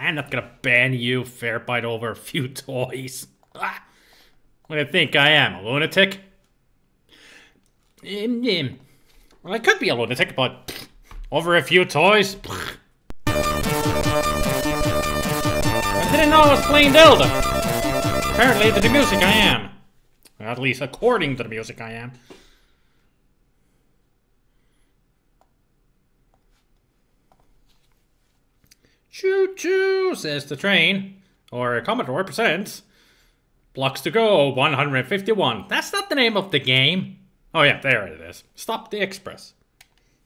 I'm not gonna ban you, Fairbite, over a few toys. What do you think I am, a lunatic? Well, I could be a lunatic, but over a few toys? I didn't know I was playing Zelda. Apparently, to the music I am. At least according to the music I am. Choo-choo, says the train. Or Commodore presents Blocks to Go 151. That's not the name of the game. Oh yeah, there it is. Stop the Express.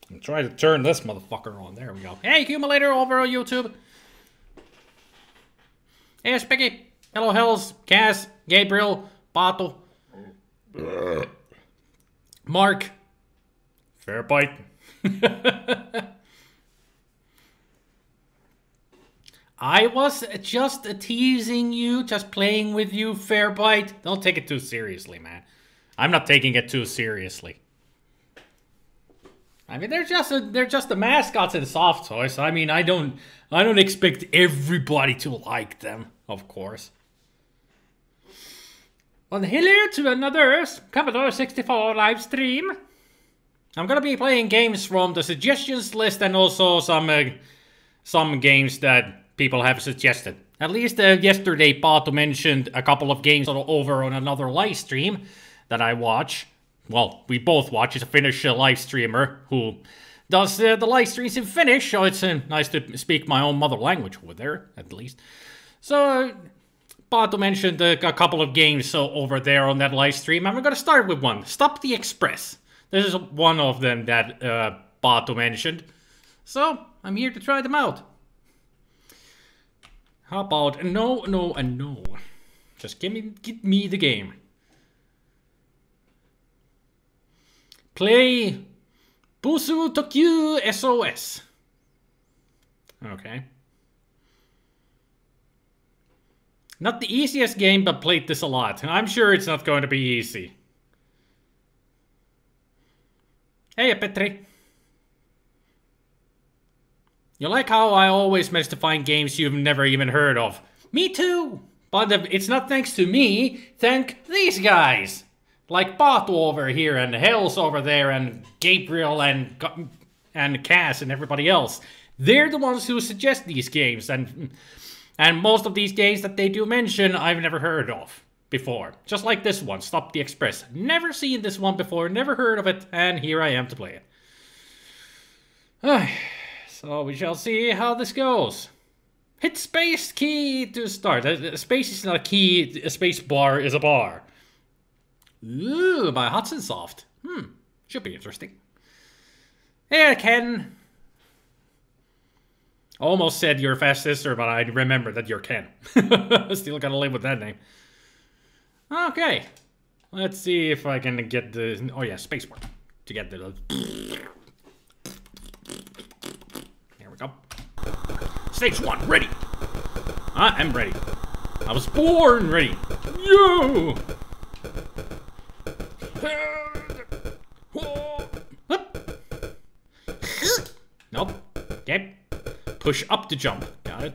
And try to turn this motherfucker on. There we go. Hey, Accumulator over on YouTube. Hey, Spicky. Hello, Hells. Cass. Gabriel. Pato. Mark. Fairbite. I was just teasing you, just playing with you, Fairbite. Don't take it too seriously, man. I'm not taking it too seriously. I mean, they're just the mascots and soft toys. I mean, I don't expect everybody to like them, of course. Well, hello to another Commodore 64 live stream. I'm gonna be playing games from the suggestions list and also some games that people have suggested. At least yesterday, Pato mentioned a couple of games over on another live stream that I watch. Well, we both watch. He's a Finnish live streamer who does the live streams in Finnish, so it's nice to speak my own mother language over there, at least. So, Pato mentioned a couple of games over there on that live stream. I'm going to start with one. Stop the Express. This is one of them that Pato mentioned. So, I'm here to try them out. How about no, no, and no? Just give me the game. Play Busu Tokyu SOS. Okay. Not the easiest game, but played this a lot. I'm sure it's not going to be easy. Hey, Petri. You like how I always manage to find games you've never even heard of? Me too! But it's not thanks to me, thank these guys! Like Pato over here, and Hells over there, and Gabriel, and Cass, and everybody else. They're the ones who suggest these games, and most of these games that they do mention, I've never heard of before. Just like this one, Stop the Express. Never seen this one before, never heard of it, and here I am to play it. So we shall see how this goes. Hit space key to start. Space is not a key, a space bar is a bar. Ooh, by Hudson Soft. Should be interesting. Hey, Ken. Almost said you're fast sister, but I remember that you're Ken. Still gotta live with that name. Okay. Let's see if I can get the... Oh yeah, spacebar. To get the... There we go. Stage 1, ready. I am ready. I was born ready. Yo! Nope. Okay. Push up to jump. Got it.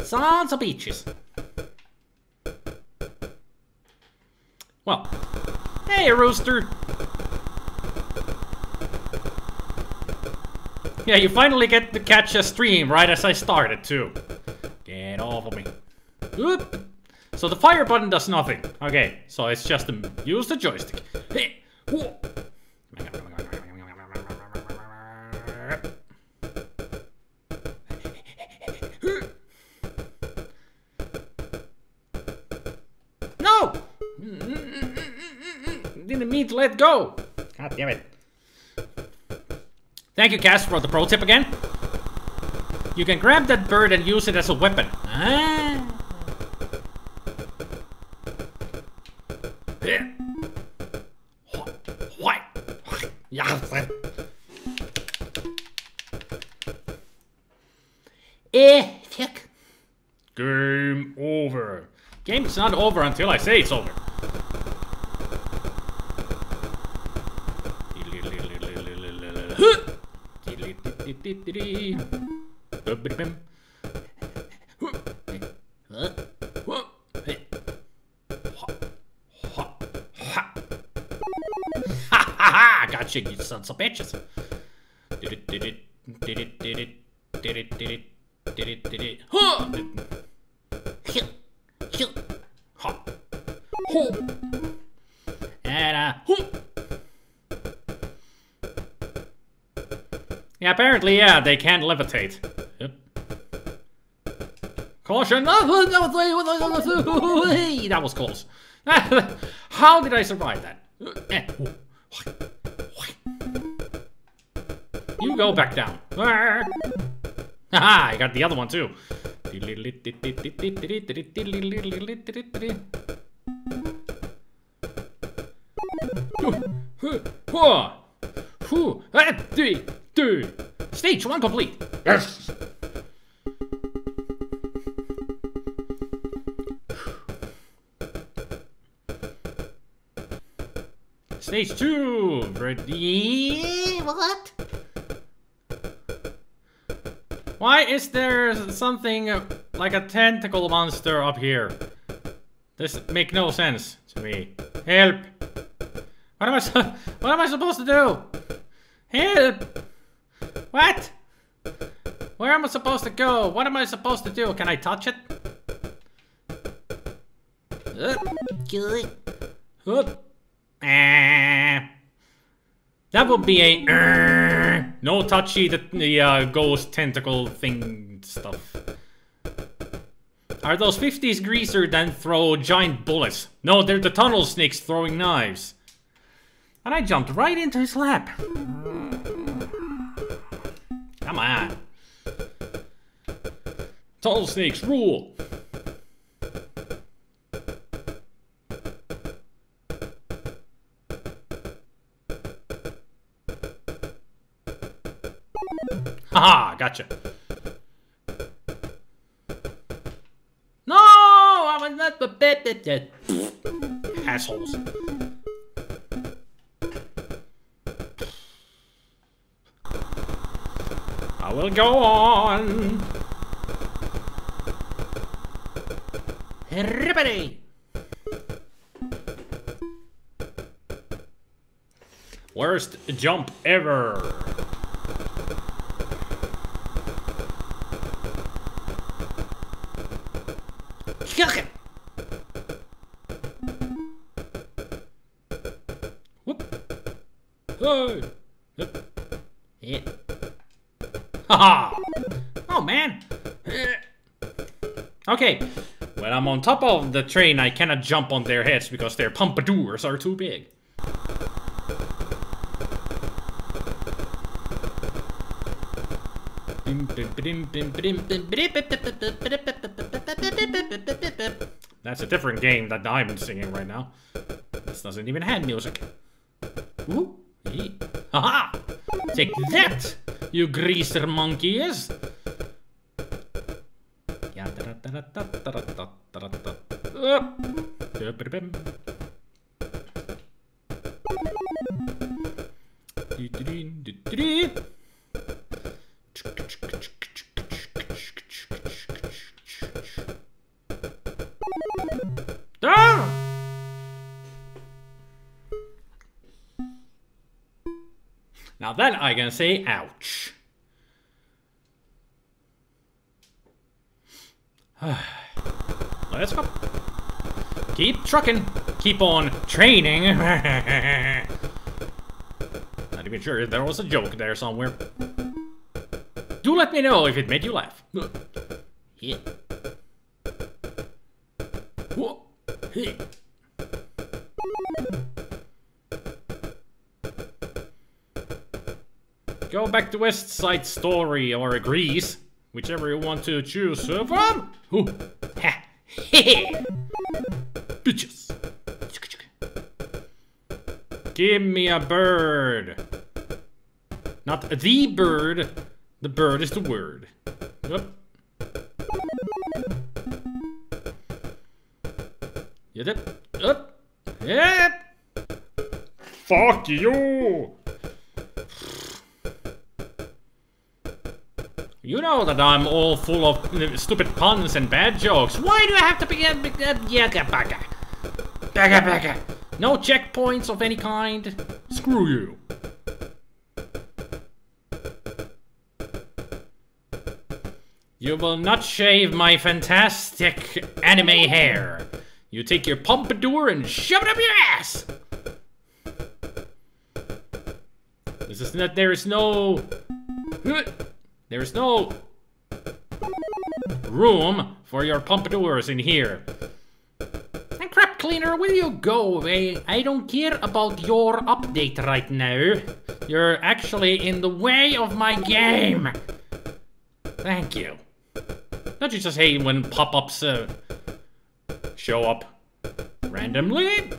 Sons of beaches. Well. Hey, Rooster. Yeah, you finally get to catch a stream right as I started, too. Get off of me. Oop. So the fire button does nothing. Okay, so it's just to use the joystick. Hey. No! Didn't mean to let go. God damn it. Thank you, Cass, for the pro tip again. You can grab that bird and use it as a weapon. Ah. What? Yeah. Fuck. Game over. Game's not over until I say it's over. Gotcha, you sons of bitches. Yeah, apparently, yeah, they can't levitate. Yep. Caution! That was close. How did I survive that? You go back down. Haha, I got the other one too. Stage 1 complete. Yes. Stage 2. Ready? What? Why is there something like a tentacle monster up here? This makes no sense to me. Help! What am I supposed to do? Help! What? Where am I supposed to go? What am I supposed to do? Can I touch it? That would be a no touchy the ghost tentacle thing stuff. Are those 50s greaser then throw giant bullets? No, they're the tunnel snakes throwing knives. And I jumped right into his lap. Come on. Tunnel snakes rule. Haha, gotcha. No, I was not the bit. Assholes. I will go on. Everybody. Worst jump ever. Chuck. Whoop. Hey. Yep. Hit. Haha. Oh man. Okay. When I'm on top of the train, I cannot jump on their heads because their pompadours are too big. That's a different game that I'm singing right now. This doesn't even have music. Ooh. Haha! Take that, you greaser monkeys! Now then I can say ouch. Let's go. Keep trucking. Keep on training. Not even sure if there was a joke there somewhere. Do let me know if it made you laugh. Yeah. Whoa. Hey. Go back to West Side Story or Grease, whichever you want to choose from. Ooh. Ha. Bitches. Give me a bird. Not the bird. The bird is the word. Yep. Yep. Yep. Yep. Fuck you. You know that I'm all full of stupid puns and bad jokes. Why do I have to be Baka? No checkpoints of any kind. Screw you. You will not shave my fantastic anime hair. You take your pompadour and shove it up your ass. This is not. There is no room for your pompadours in here. And crap cleaner, will you go away? I don't care about your update right now. You're actually in the way of my game. Thank you. Don't you just hate when pop-ups show up randomly?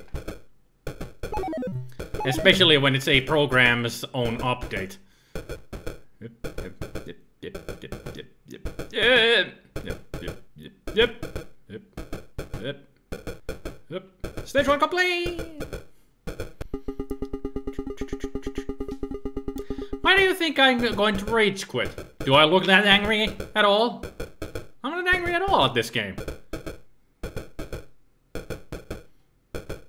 Especially when it's a program's own update. Stage 1 complete! Why do you think I'm going to rage quit? Do I look that angry at all? I'm not angry at all at this game.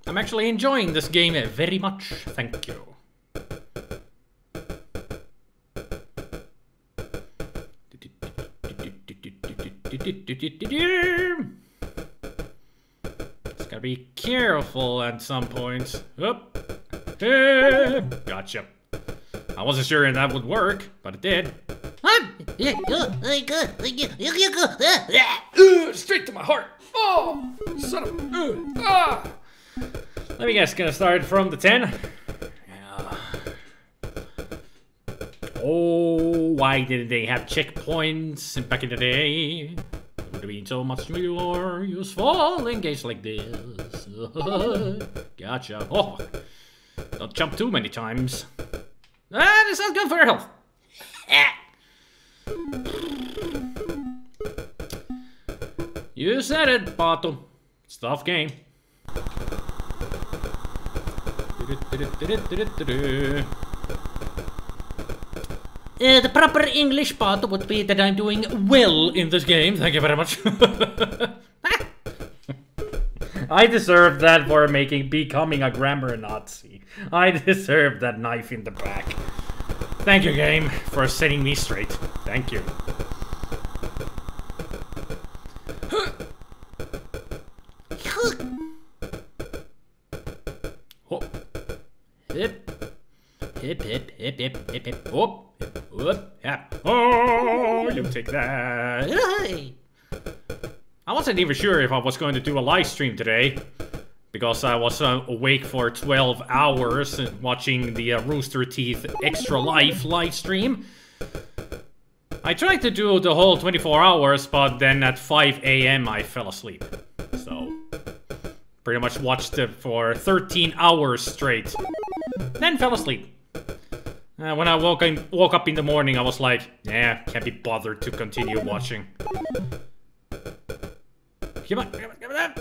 I'm actually enjoying this game very much, thank you. Just gotta be careful at some points. Up. Gotcha. I wasn't sure that would work, but it did. Straight to my heart. Oh, son of Let me guess, gonna start from the 10. Yeah. Oh, why didn't they have checkpoints back in the day? It would have been so much more useful in games like this. Gotcha. Oh, don't jump too many times. Ah, this sounds good for your health. You said it, Pato. It's a tough game. The proper English part would be that I'm doing well in this game. Thank you very much. I deserve that for becoming a grammar Nazi. I deserve that knife in the back. Thank you, game, for setting me straight. Thank you. Oh. Hip. Hip, hip, hip, hip, hip, hip. Oh. Whoop, yeah. Oh, you take that. Hey. I wasn't even sure if I was going to do a live stream today, because I was awake for 12 hours watching the Rooster Teeth Extra Life live stream. I tried to do the whole 24 hours, but then at 5 AM I fell asleep. So, pretty much watched it for 13 hours straight. Then fell asleep. When I woke up in the morning, I was like, yeah, can't be bothered to continue watching. Come on, come on.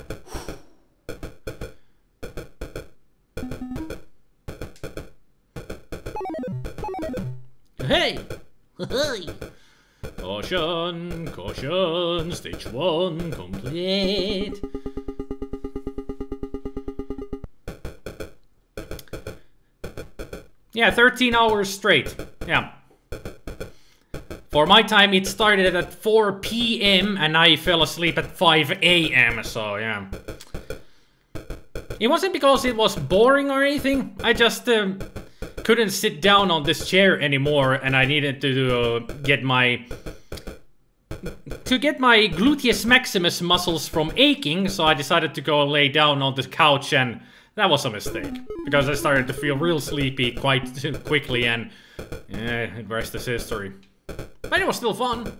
Hey! Hey! Caution, caution, stage 1 complete. Yeah, 13 hours straight. Yeah. For my time, it started at 4 PM and I fell asleep at 5 AM, so yeah. It wasn't because it was boring or anything. I just couldn't sit down on this chair anymore and I needed to get my gluteus maximus muscles from aching, so I decided to go lay down on the couch, and that was a mistake, because I started to feel real sleepy quite quickly, and yeah, the rest is history. But it was still fun.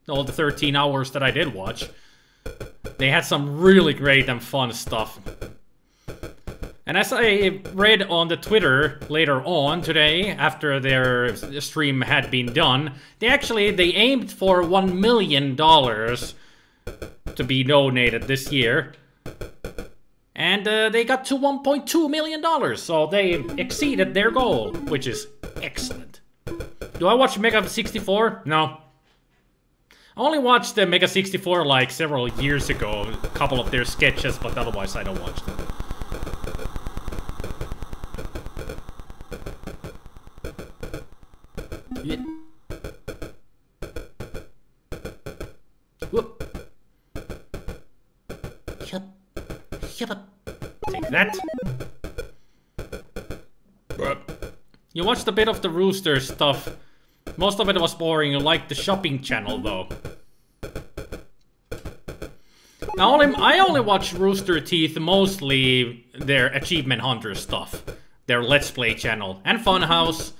All the 13 hours that I did watch. They had some really great and fun stuff. And as I read on the Twitter later on today, after their stream had been done, they aimed for $1 million to be donated this year. And they got to $1.2 million, so they exceeded their goal, which is excellent. Do I watch Mega 64? No. I only watched the Mega 64 like several years ago, a couple of their sketches, but otherwise I don't watch them. Yeah. Whoop. Take that. You watched a bit of the Rooster stuff. Most of it was boring. You liked the shopping channel though. I only watch Rooster Teeth, mostly their Achievement Hunter stuff. Their Let's Play channel. And Funhouse.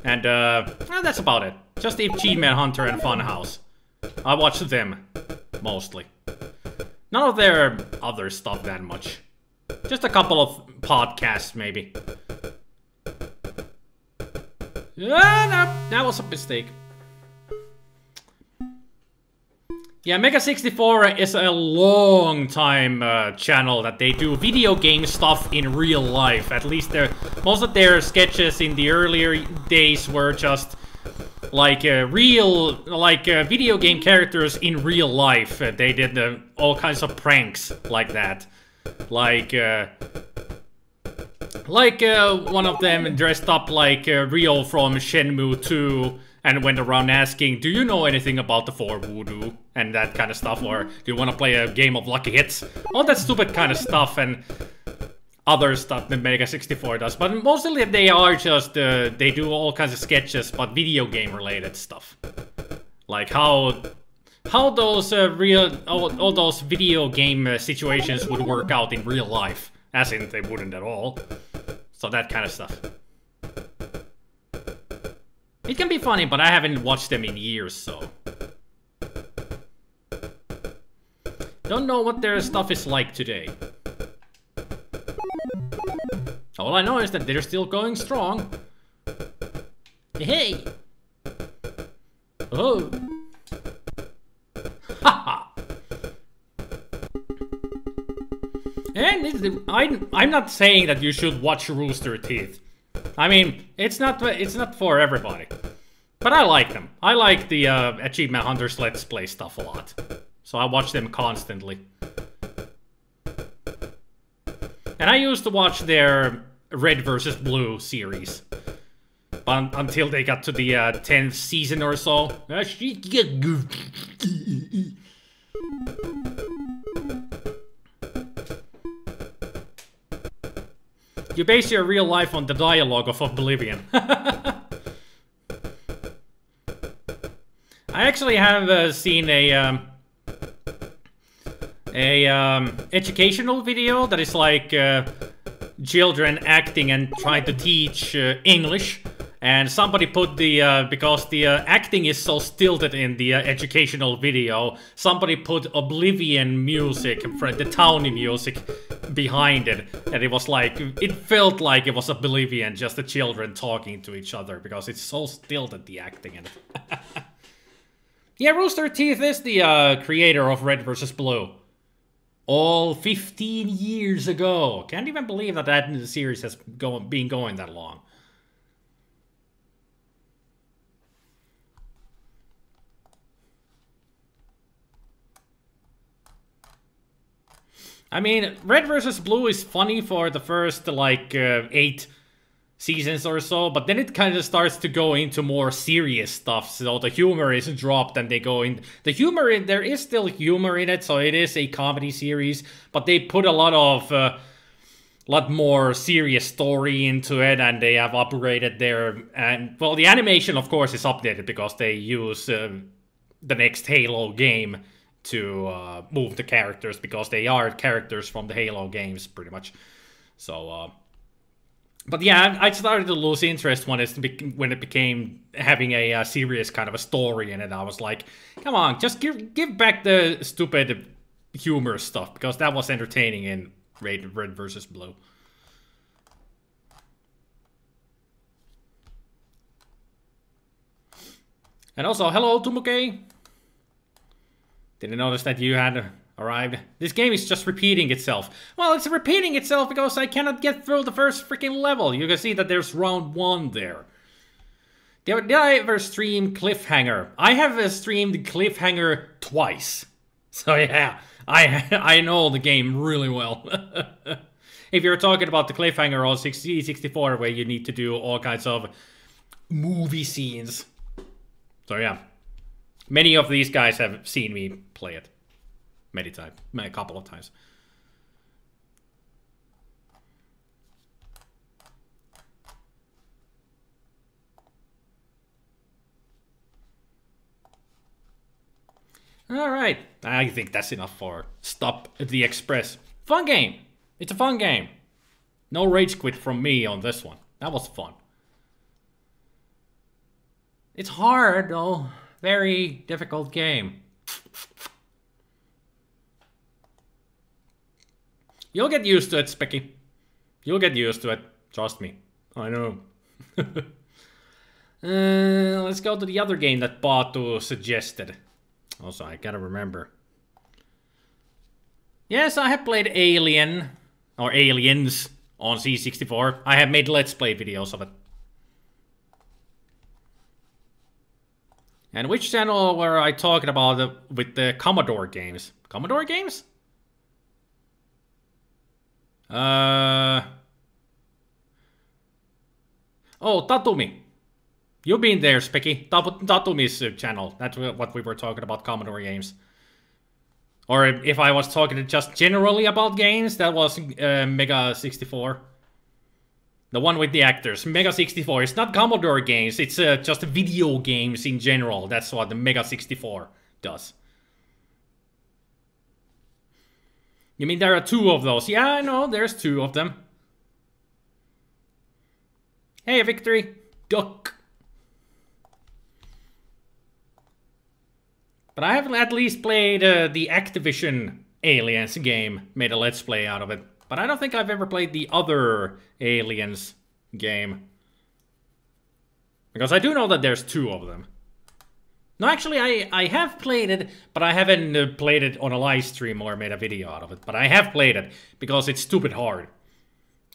And that's about it. Just the Achievement Hunter and Funhouse. I watch them, mostly. None of their other stuff that much. Just a couple of podcasts, maybe. No, that was a mistake. Yeah, Mega 64 is a long time channel that they do video game stuff in real life. At least most of their sketches in the earlier days were just like video game characters in real life. They did all kinds of pranks like that. Like one of them dressed up like Rio from Shenmue 2 and went around asking, do you know anything about the 4 voodoo? And that kind of stuff, or do you want to play a game of lucky hits? All that stupid kind of stuff and other stuff that Mega 64 does. But mostly they are just, they do all kinds of sketches, but video game related stuff. Like how those all those video game situations would work out in real life. As in, they wouldn't at all. So that kind of stuff. It can be funny, but I haven't watched them in years, so... Don't know what their stuff is like today. All I know is that they're still going strong. Hey! Oh! Haha! And I'm not saying that you should watch Rooster Teeth. I mean, it's not for everybody. But I like them. I like the Achievement Hunters Let's Play stuff a lot. So I watch them constantly. And I used to watch their Red vs. Blue series. But until they got to the 10th season or so. You base your real life on the dialogue of Oblivion. I actually have seen a educational video that is like children acting and trying to teach English. And somebody put the, because the acting is so stilted in the educational video, somebody put Oblivion music, the Townie music, behind it. And it was like, it felt like it was Oblivion, just the children talking to each other, because it's so stilted, the acting in it. Yeah, Rooster Teeth is the creator of Red vs. Blue. All 15 years ago. Can't even believe that that series has been going that long. I mean, Red vs. Blue is funny for the first, like, 8 seasons or so, but then it kind of starts to go into more serious stuff, so the humor is dropped and they go in... The humor, there is still humor in it, so it is a comedy series, but they put a lot more serious story into it, and they have upgraded their... And, well, the animation, of course, is updated because they use the next Halo game to move the characters, because they are characters from the Halo games, pretty much. So, but yeah, I started to lose interest when it became having a serious kind of a story in it. I was like, come on, just give back the stupid humor stuff, because that was entertaining in Red vs. Blue. And also, hello, Tumuke. Didn't notice that you had arrived. This game is just repeating itself. Well, it's repeating itself because I cannot get through the first freaking level. You can see that there's round 1 there. Did I ever stream Cliffhanger? I have streamed Cliffhanger twice. So yeah, I know the game really well. If you're talking about the Cliffhanger on C64 where you need to do all kinds of movie scenes. So yeah, many of these guys have seen me play it. Many times, a couple of times. Alright, I think that's enough for Stop the Express. Fun game! It's a fun game. No rage quit from me on this one. That was fun. It's hard though. Very difficult game. You'll get used to it, Specky. You'll get used to it. Trust me. I know. Let's go to the other game that Paku suggested. Also, I gotta remember. Yes, I have played Alien, or Aliens, on C64. I have made Let's Play videos of it. And which channel were I talking about with the Commodore games? Commodore games? Oh, Tatumi. You've been there, Specky. Tatumi's channel. That's what we were talking about, Commodore games. Or if I was talking just generally about games, that was Mega 64. The one with the actors. Mega 64. It's not Commodore games, it's just video games in general. That's what the Mega 64 does. You mean there are two of those? Yeah, I know, there's two of them. Hey, Victory. Duck. But I have at least played the Activision Aliens game, made a Let's Play out of it. But I don't think I've ever played the other Aliens game. Because I do know that there's two of them. No, actually, I have played it, but I haven't played it on a live stream or made a video out of it. But I have played it, because it's stupid hard.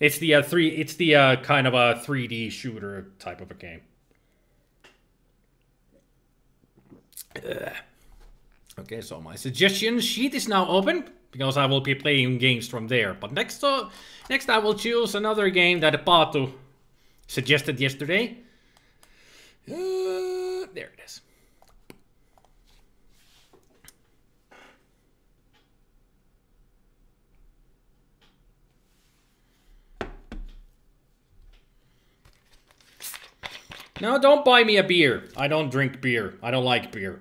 It's the kind of a 3D shooter type of a game. Okay, so my suggestion sheet is now open, because I will be playing games from there. But next I will choose another game that Paku suggested yesterday. There it is. No, don't buy me a beer. I don't drink beer. I don't like beer.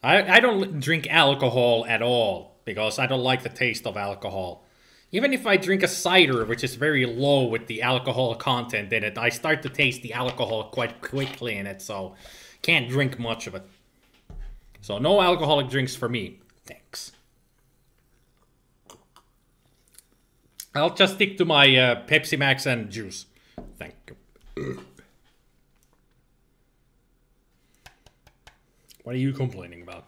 I don't drink alcohol at all, because I don't like the taste of alcohol. Even if I drink a cider, which is very low with the alcohol content in it, I start to taste the alcohol quite quickly in it, so can't drink much of it. So no alcoholic drinks for me. Thanks. I'll just stick to my Pepsi Max and juice. Thank you. What are you complaining about?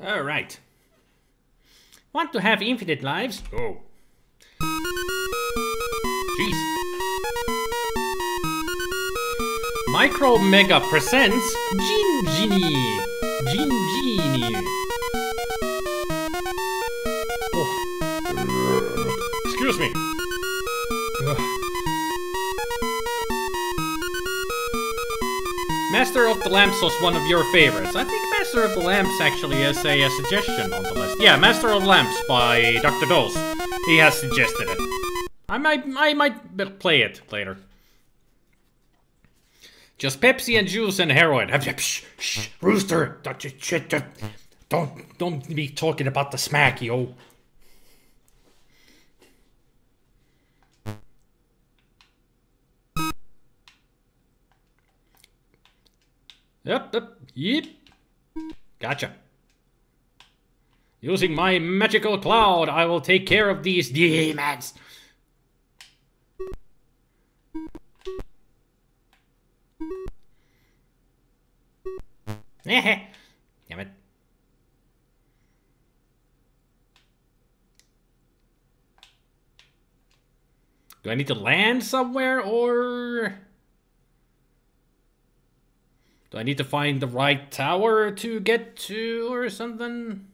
Alright. Want to have infinite lives? Oh. Jeez. Micro Mega presents Jinn-Genie. Jinn-Genie. Oh. Excuse me. Ugh. Master of the Lamps was one of your favorites. I think Master of the Lamps actually is a suggestion on the list. Yeah, Master of Lamps by Dr. Dose. He has suggested it. I might play it later. Just Pepsi and juice and heroin. Shh, shh, Rooster, don't be talking about the smack, yo. Yep. Gotcha. Using my magical cloud, I will take care of these demons. Damn it. Do I need to land somewhere, or... do I need to find the right tower to get to, or something?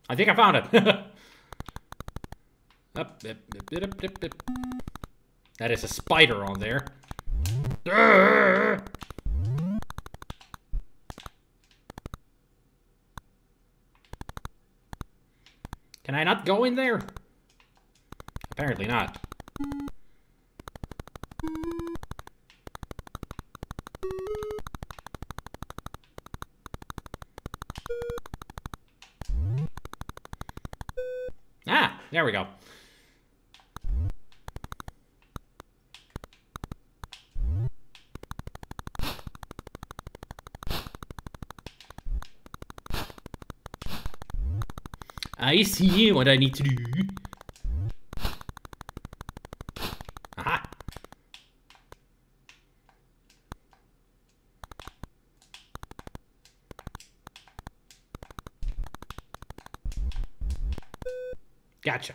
I think I found it. Up. That is a spider on there. Can I not go in there? Apparently not. Ah, there we go. I see what I need to do. Aha. Gotcha.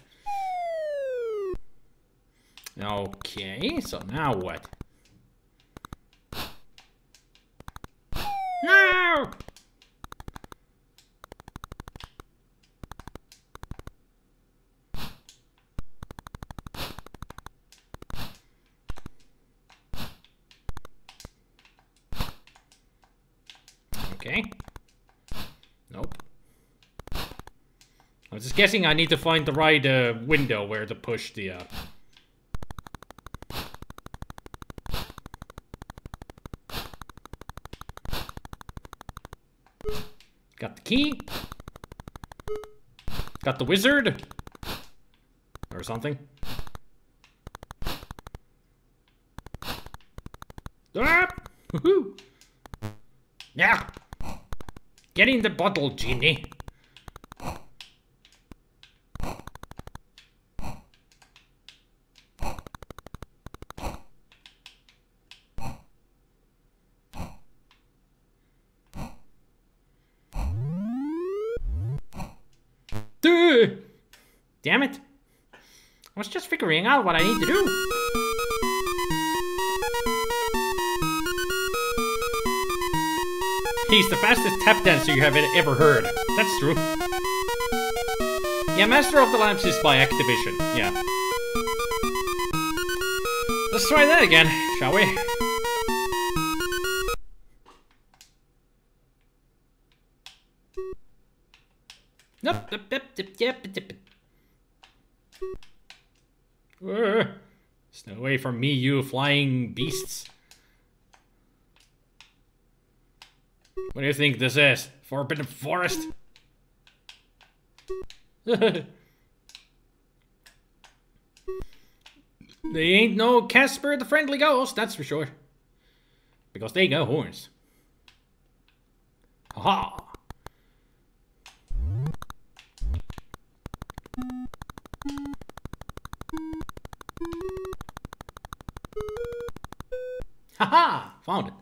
Okay, so now what? No! Okay. Nope. I was just guessing I need to find the right window where to push the... Got the key. Got the wizard. Or something. Ah! Woohoo! Yeah! Get in the bottle, Genie. Damn it. I was just figuring out what I need to do. He's the fastest tap dancer you have ever heard. That's true. Yeah, Master of the Lamps is by Activision. Yeah. Let's try that again, shall we? Stay away from me, you flying beasts. What do you think this is? Forbidden Forest? They ain't no Casper the Friendly Ghost, that's for sure. Because they got horns. Haha! Haha! Found it.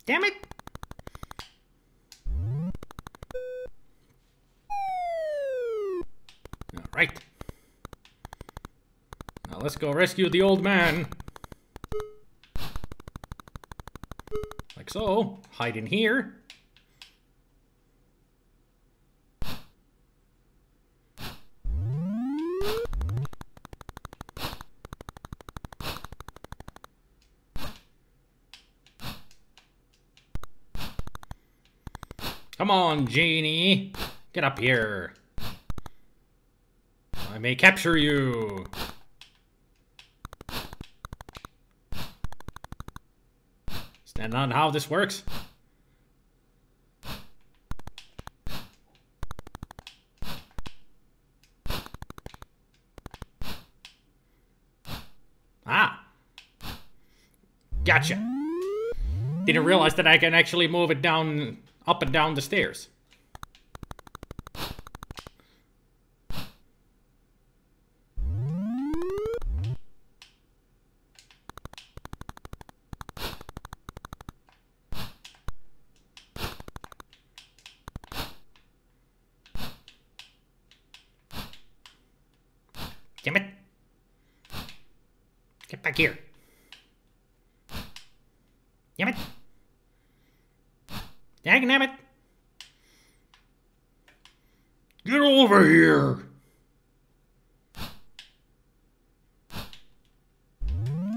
Damn it! All right. Now let's go rescue the old man. Like so. Hide in here. Come on, Genie. Get up here. I may capture you. Stand on how this works. Ah. Gotcha. Didn't realize that I can actually move it down, up and down the stairs. Damn it. Get back here. Damn it. Dang it. Get over here.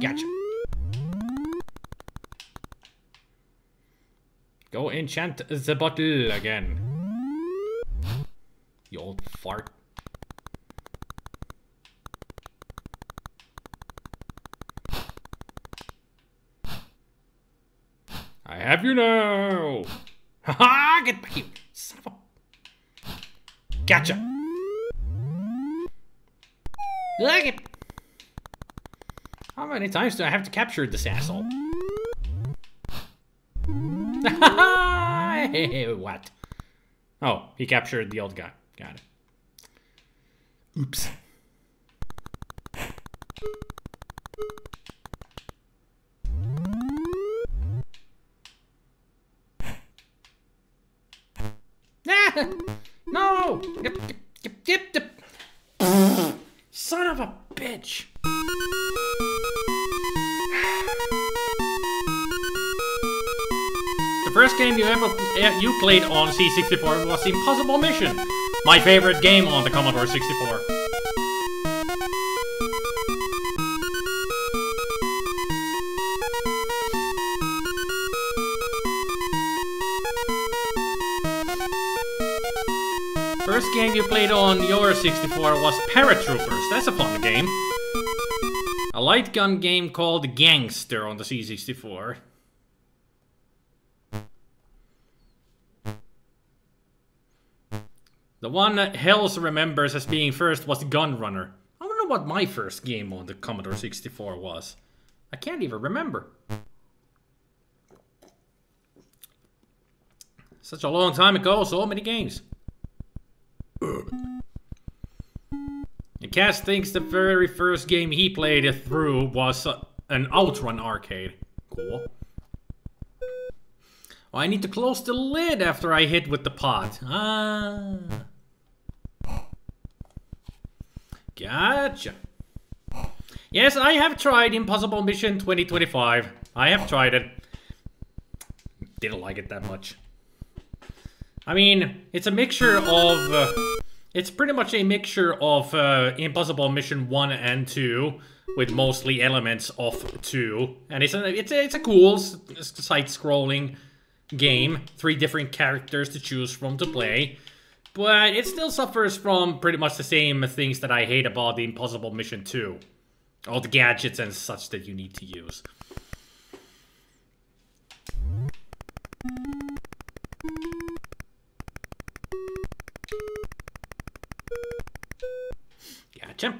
Gotcha. Go enchant the bottle again. You old fart. I have you now. Haha, get back here, son of a... Gotcha. Look it. How many times do I have to capture this asshole? What? Oh, he captured the old guy. Got it. Oops. No! Son of a bitch! The first game you played on C64 was Impossible Mission, my favorite game on the Commodore 64. First game you played on your 64 was Paratroopers. That's a fun game. A light gun game called Gangster on the C64. The one that Hells remembers as being first was Gunrunner. I don't know what my first game on the Commodore 64 was. I can't even remember. Such a long time ago, so many games. The cast thinks the very first game he played through was an Outrun arcade. Cool. Oh, I need to close the lid after I hit with the pot. Ah. Gotcha. Yes, I have tried Impossible Mission 2025. I have tried it. Didn't like it that much. I mean, it's a mixture of... it's pretty much a mixture of Impossible Mission 1 and 2, with mostly elements of 2. And it's a cool side-scrolling game. 3 different characters to choose from to play. But it still suffers from pretty much the same things that I hate about the Impossible Mission 2. All the gadgets and such that you need to use. Gotcha.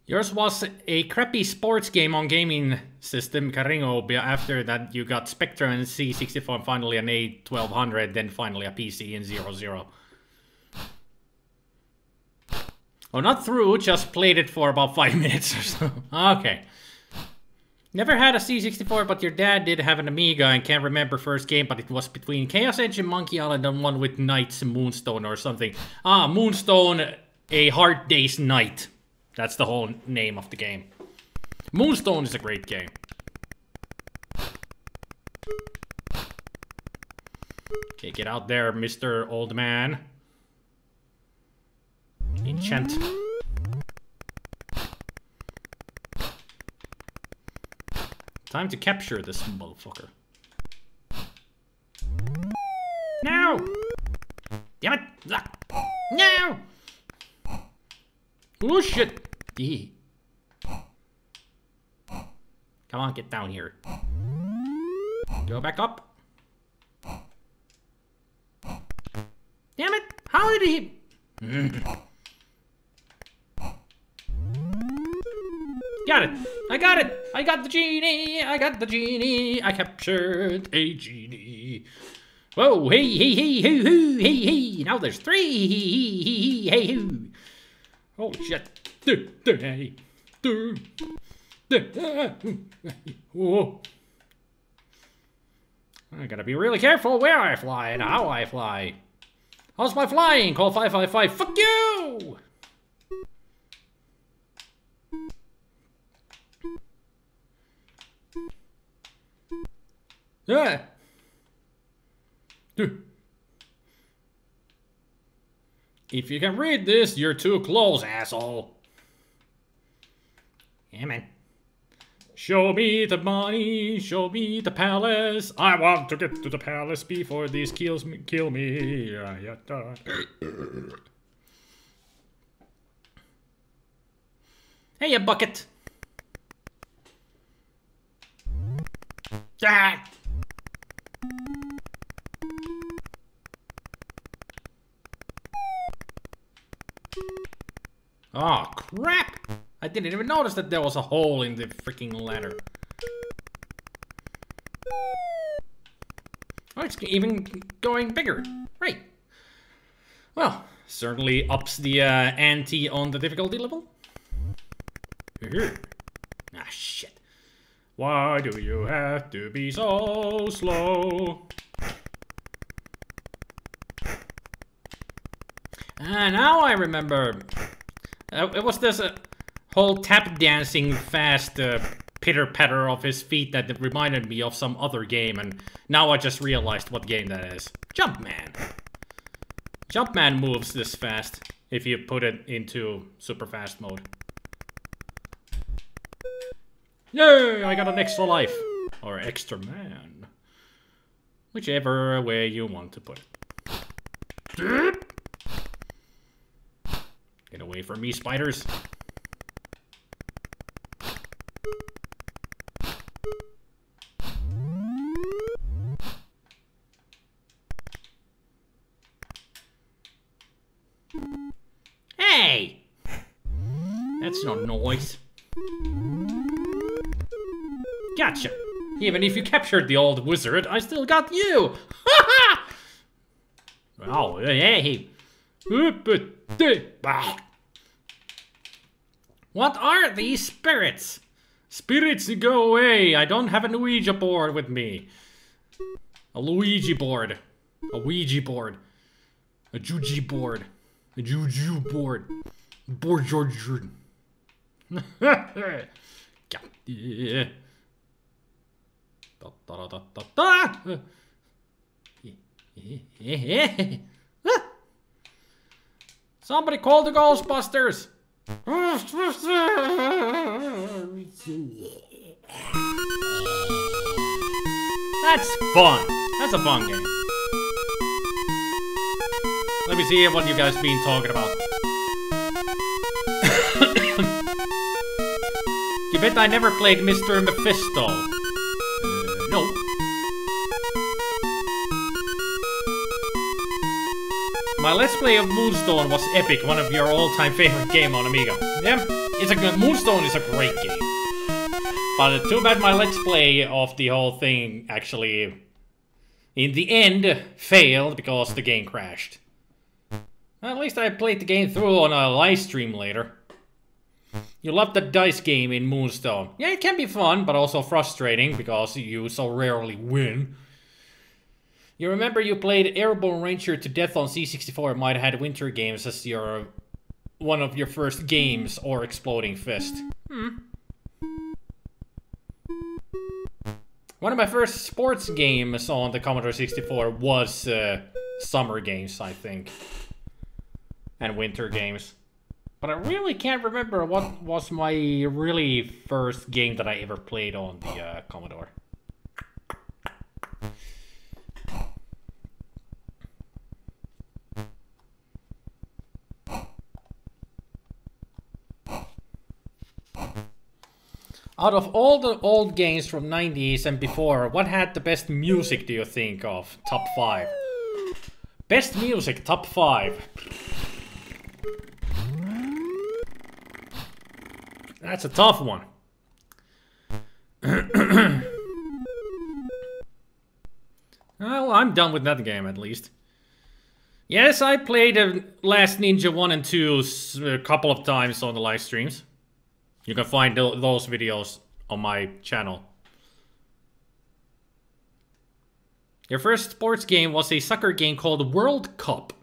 Yours was a crappy sports game on gaming system, Caringo. After that, you got Spectrum and C64, and finally an A1200, then finally a PC in 00. Oh, not through, just played it for about 5 minutes or so. Okay. Never had a C64, but your dad did have an Amiga, and can't remember first game, but it was between Chaos Engine, Monkey Island, and one with Knights, Moonstone or something. Ah, Moonstone, A Hard Day's Night. That's the whole name of the game. Moonstone is a great game. Okay, get out there, Mr. Old Man. Enchant. Time to capture this motherfucker. No! Damn it! No! Oh shit! Come on, get down here. Go back up. Damn it! How did he... Got it! I got it! I got the genie! I got the genie! I captured a genie! Whoa! Hey, hey, hey, hey, hey, hey, hey! Now there's 3! Hey, hey, hey, hey! Oh shit! Hey! Whoa! I gotta be really careful where I fly and how I fly. How's my flying? Call 555. Fuck you! Yeah. If you can read this, you're too close, asshole. Yeah, man. Show me the money, show me the palace. I want to get to the palace before these kill me. Hey, you bucket. Ah. Oh, crap! I didn't even notice that there was a hole in the freaking ladder. Oh, it's even going bigger. Right. Well, certainly ups the ante on the difficulty level. Ah, shit. Why do you have to be so slow? Ah, now I remember. It was this whole tap dancing fast pitter-patter of his feet that reminded me of some other game, and now I just realized what game that is. Jumpman. Jumpman moves this fast if you put it into super fast mode. Yay! I got an extra life. Or extra man. Whichever way you want to put it. Get away from me, spiders. Hey! That's no noise. Gotcha. Even if you captured the old wizard, I still got you. Ha ha! Oh, hey. What are these spirits? Spirits, go away. I don't have a Ouija board with me. A Luigi board. A Ouija board. A Juji board. A Juju board. Board George Jordan. Somebody call the Ghostbusters! That's fun. That's a fun game. Let me see what you guys been talking about. You bet I never played Mr. Mephisto. No. My Let's Play of Moonstone was epic, one of your all-time favorite game on Amiga. Yeah, it's a good. Moonstone is a great game. But too bad my Let's Play of the whole thing actually, in the end, failed because the game crashed. At least I played the game through on a live stream later. You love the dice game in Moonstone. Yeah, it can be fun, but also frustrating because you so rarely win. You remember you played Airborne Ranger to death on C64 and might have had Winter Games as your one of your first games, or Exploding Fist. One of my first sports games on the Commodore 64 was Summer Games, I think. And Winter Games. But I really can't remember what was my really first game that I ever played on the Commodore. Out of all the old games from 90s and before, what had the best music, do you think of? Top 5. Best music, top 5. That's a tough one. Well, I'm done with that game at least. Yes, I played Last Ninja 1 and 2 a couple of times on the live streams. You can find those videos on my channel. Your first sports game was a soccer game called World Cup.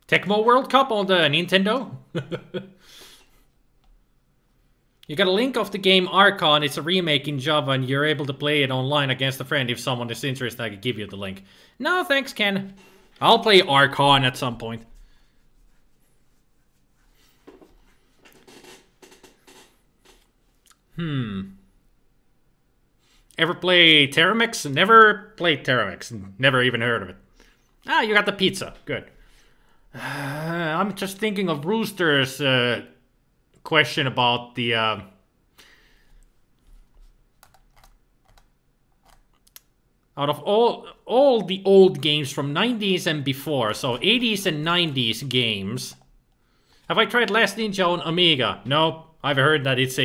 Tecmo World Cup on the Nintendo? You got a link of the game Archon. It's a remake in Java and you're able to play it online against a friend. If someone is interested, I could give you the link. No, thanks, Ken. I'll play Archon at some point. Ever play Terramix? Never played Terramix. Never even heard of it. Ah, you got the pizza. Good. I'm just thinking of Rooster's question about the... out of all the old games from 90s and before, so 80s and 90s games, have I tried Last Ninja on Amiga? No, I've heard that it's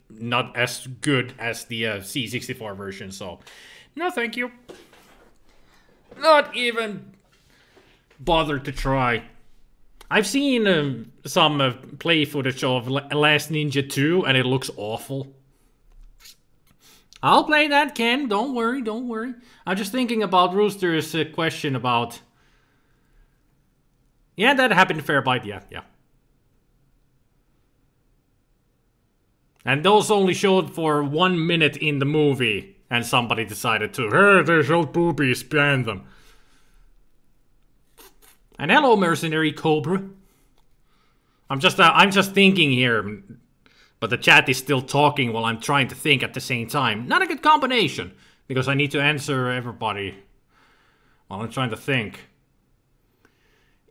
not as good as the C64 version, so no thank you. Not even bothered to try. I've seen some play footage of Last Ninja 2 and it looks awful. I'll play that, Ken. Don't worry, don't worry. I'm just thinking about Rooster's question about... Yeah, that happened fair bite, yeah. And those only showed for 1 minute in the movie. And somebody decided to, hey, they showed boobies, ban them. And hello, Mercenary Cobra. I'm just thinking here... But the chat is still talking while I'm trying to think at the same time. Not a good combination, because I need to answer everybody while I'm trying to think.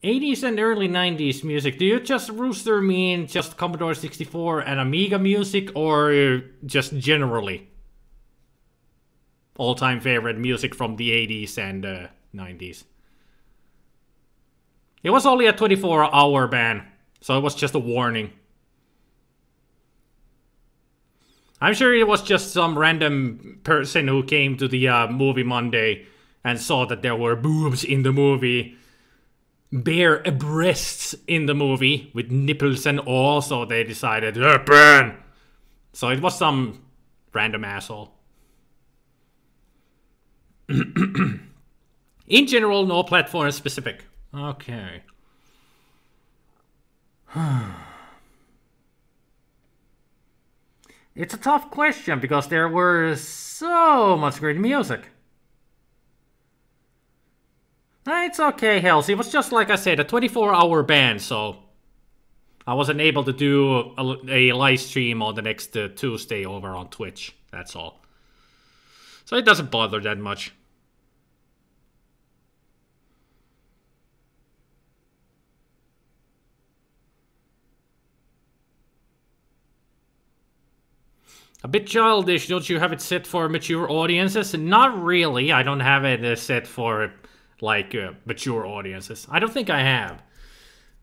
80s and early 90s music. Do you just, Rooster, mean just Commodore 64 and Amiga music, or just generally? All-time favorite music from the 80s and 90s. It was only a 24-hour ban, so it was just a warning. I'm sure it was just some random person who came to the movie Monday and saw that there were boobs in the movie. Bare breasts in the movie with nipples and all, so they decided, ban! So it was some random asshole. In general, no platform specific. Okay. It's a tough question because there were so much great music. It's okay, Hells. It was just like I said, a 24-hour ban, so I wasn't able to do a live stream on the next Tuesday over on Twitch. That's all. So it doesn't bother that much. A bit childish, don't you have it set for mature audiences? Not really, I don't have it set for, like, mature audiences. I don't think I have.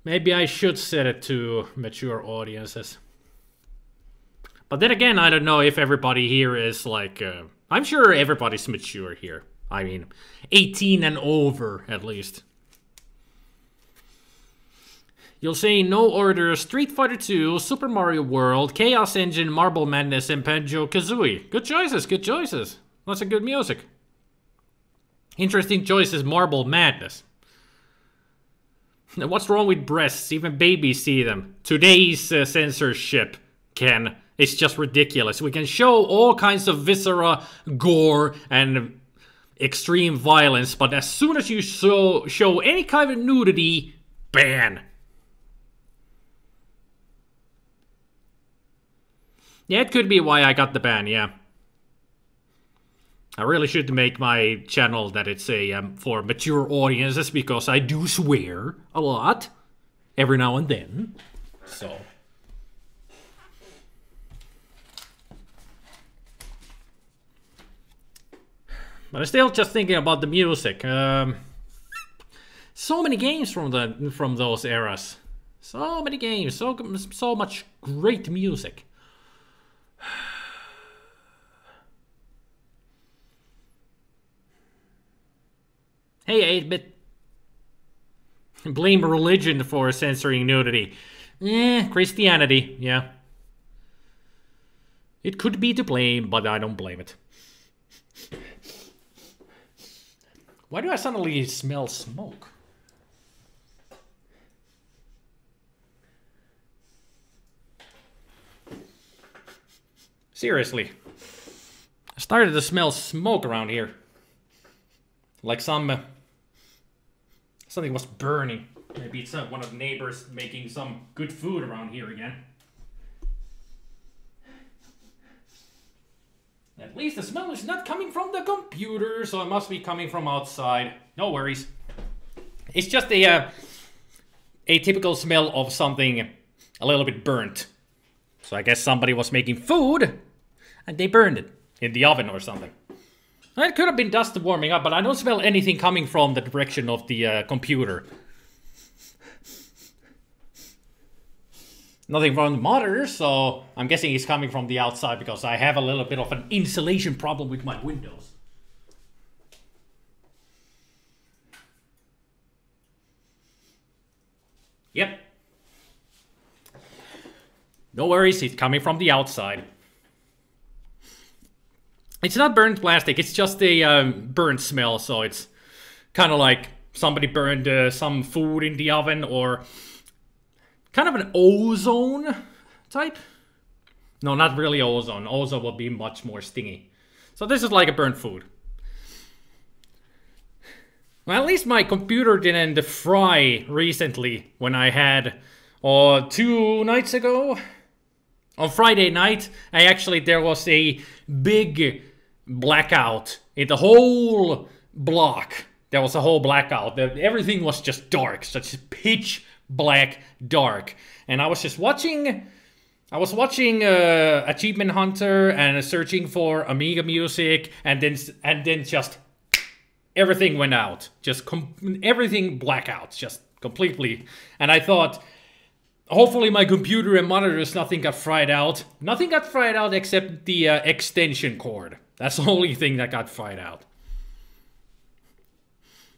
Maybe I should set it to mature audiences. But then again, I don't know if everybody here is, like, I'm sure everybody's mature here. I mean, 18 and over, at least. You'll say no order, Street Fighter 2, Super Mario World, Chaos Engine, Marble Madness, and Banjo-Kazooie. Good choices, good choices. Lots of good music. Interesting choices, Marble Madness. What's wrong with breasts? Even babies see them. Today's censorship, Ken, is just ridiculous. We can show all kinds of viscera, gore, and extreme violence, but as soon as you show any kind of nudity, ban. Yeah, it could be why I got the ban, yeah. I really should make my channel that it's for mature audiences, because I do swear a lot every now and then. So. But I'm still just thinking about the music. So many games from those eras. So many games, so much great music. Hey, 8-bit. Blame religion for censoring nudity. Christianity, yeah. It could be to blame, but I don't blame it. Why do I suddenly smell smoke? Seriously. I started to smell smoke around here. Like something was burning. Maybe it's one of the neighbors making some good food around here again. At least the smell is not coming from the computer, so it must be coming from outside. No worries. It's just a typical smell of something a little bit burnt. So I guess somebody was making food and they burned it in the oven or something. It could have been dust warming up, but I don't smell anything coming from the direction of the computer. Nothing from the monitor, so I'm guessing it's coming from the outside because I have a little bit of an insulation problem with my windows. Yep. No worries, it's coming from the outside. It's not burnt plastic, it's just a burnt smell, so it's kind of like somebody burned some food in the oven, or kind of an ozone type. No, not really ozone. Ozone will be much more stingy. So this is like a burnt food. Well, at least my computer didn't fry recently when I had, 2 nights ago, on Friday night, there was a big blackout in the whole block. There was a whole blackout. Everything was just dark, such pitch black dark. And I was just watching, Achievement Hunter and searching for Amiga music, and then just everything went out. Just everything blackout, just completely. And I thought, hopefully my computer and monitors, nothing got fried out. Nothing got fried out except the extension cord. That's the only thing that got fried out.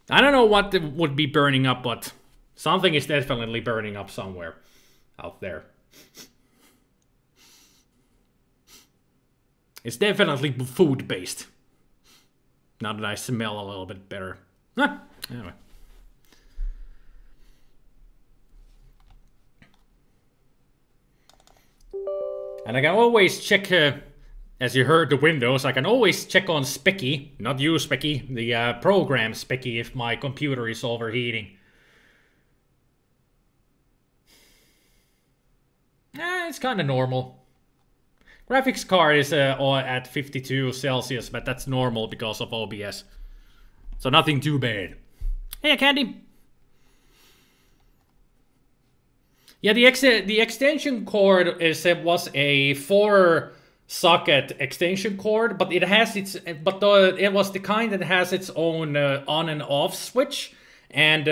I don't know what would be burning up, but something is definitely burning up somewhere out there. It's definitely food-based. Now that I smell a little bit better. Anyway. And I can always check, as you heard the windows, I can always check on Specky, not you Specky, the program Specky, if my computer is overheating. It's kind of normal. Graphics card is at 52 Celsius, but that's normal because of OBS. So nothing too bad. Hey, Candy. Yeah, the extension cord was a 4-socket extension cord, but it has its it was the kind that has its own on and off switch, and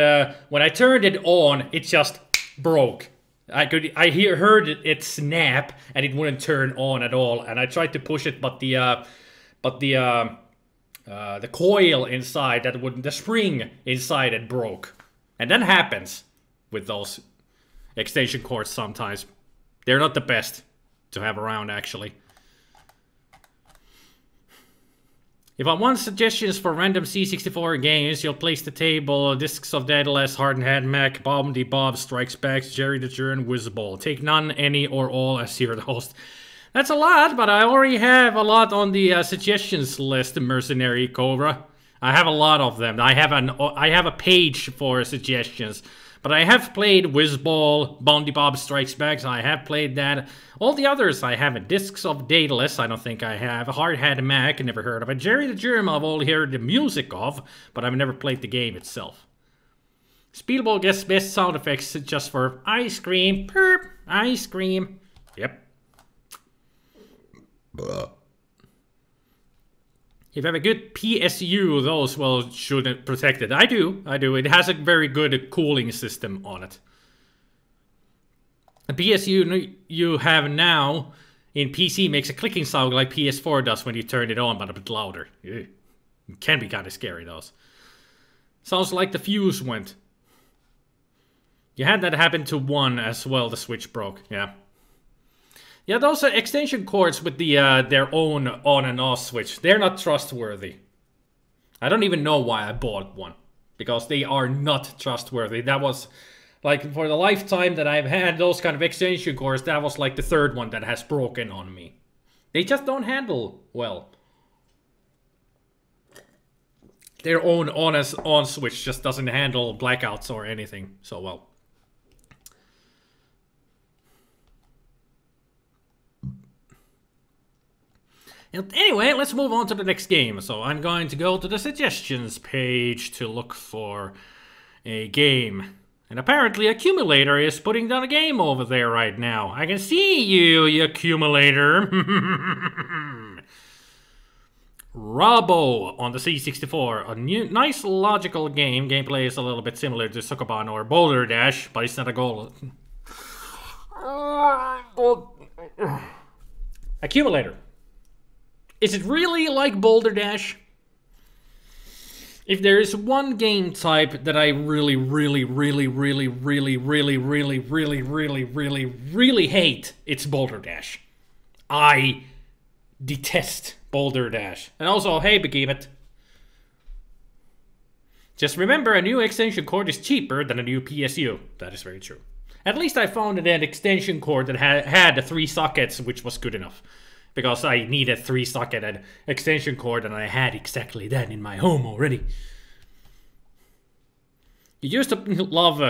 when I turned it on, it just broke. I heard it snap, and it wouldn't turn on at all. And I tried to push it, but the coil inside the spring inside it broke, and that happens with those extension cords sometimes. They're not the best to have around, actually. If I want suggestions for random C64 games, you'll place the table: Discs of Daedalus, Hard-Head Mac, Bob Strikes Back, Jerry the Jern, Whizzball. Take none, any, or all as you're the host. That's a lot, but I already have a lot on the suggestions list, Mercenary Cobra. I have a lot of them. I have a page for suggestions. But I have played Whizzball, Bob Strikes Back, I have played that. All the others I haven't. Discs of Daedalus, I don't think I have. Hard-Head Mac, never heard of it. Jerry the Germ, I've only heard the music of, but I've never played the game itself. Speedball gets best sound effects just for ice cream. Perp, ice cream. Yep. If you have a good PSU, those should protect it. I do. It has a very good cooling system on it. The PSU you have now in PC makes a clicking sound like PS4 does when you turn it on, but a bit louder. It can be kind of scary, those. Sounds like the fuse went. You had that happen to one as well, the switch broke, yeah. Yeah, those extension cords with the their own on and off switch, they're not trustworthy. I don't even know why I bought one. Because they are not trustworthy. That was, like, for the lifetime that I've had those kind of extension cords, that was like the third one that has broken on me. They just don't handle well. Their own on switch just doesn't handle blackouts or anything so well. Anyway, let's move on to the next game. So I'm going to go to the suggestions page to look for a game. And apparently Accumulator is putting down a game over there right now. I can see you, you Accumulator. Robo on the C64. A new, nice logical game. Gameplay is a little bit similar to Sokoban or Boulder Dash, but it's not a goal. Accumulator. Is it really like Boulder Dash? If there is one game type that I really hate, it's Boulder Dash. I detest Boulder Dash. And also, hey Behemoth. Just remember, a new extension cord is cheaper than a new PSU. That is very true. At least I found an extension cord that had 3 sockets, which was good enough. Because I needed 3 socket extension cord and I had exactly that in my home already. You used to love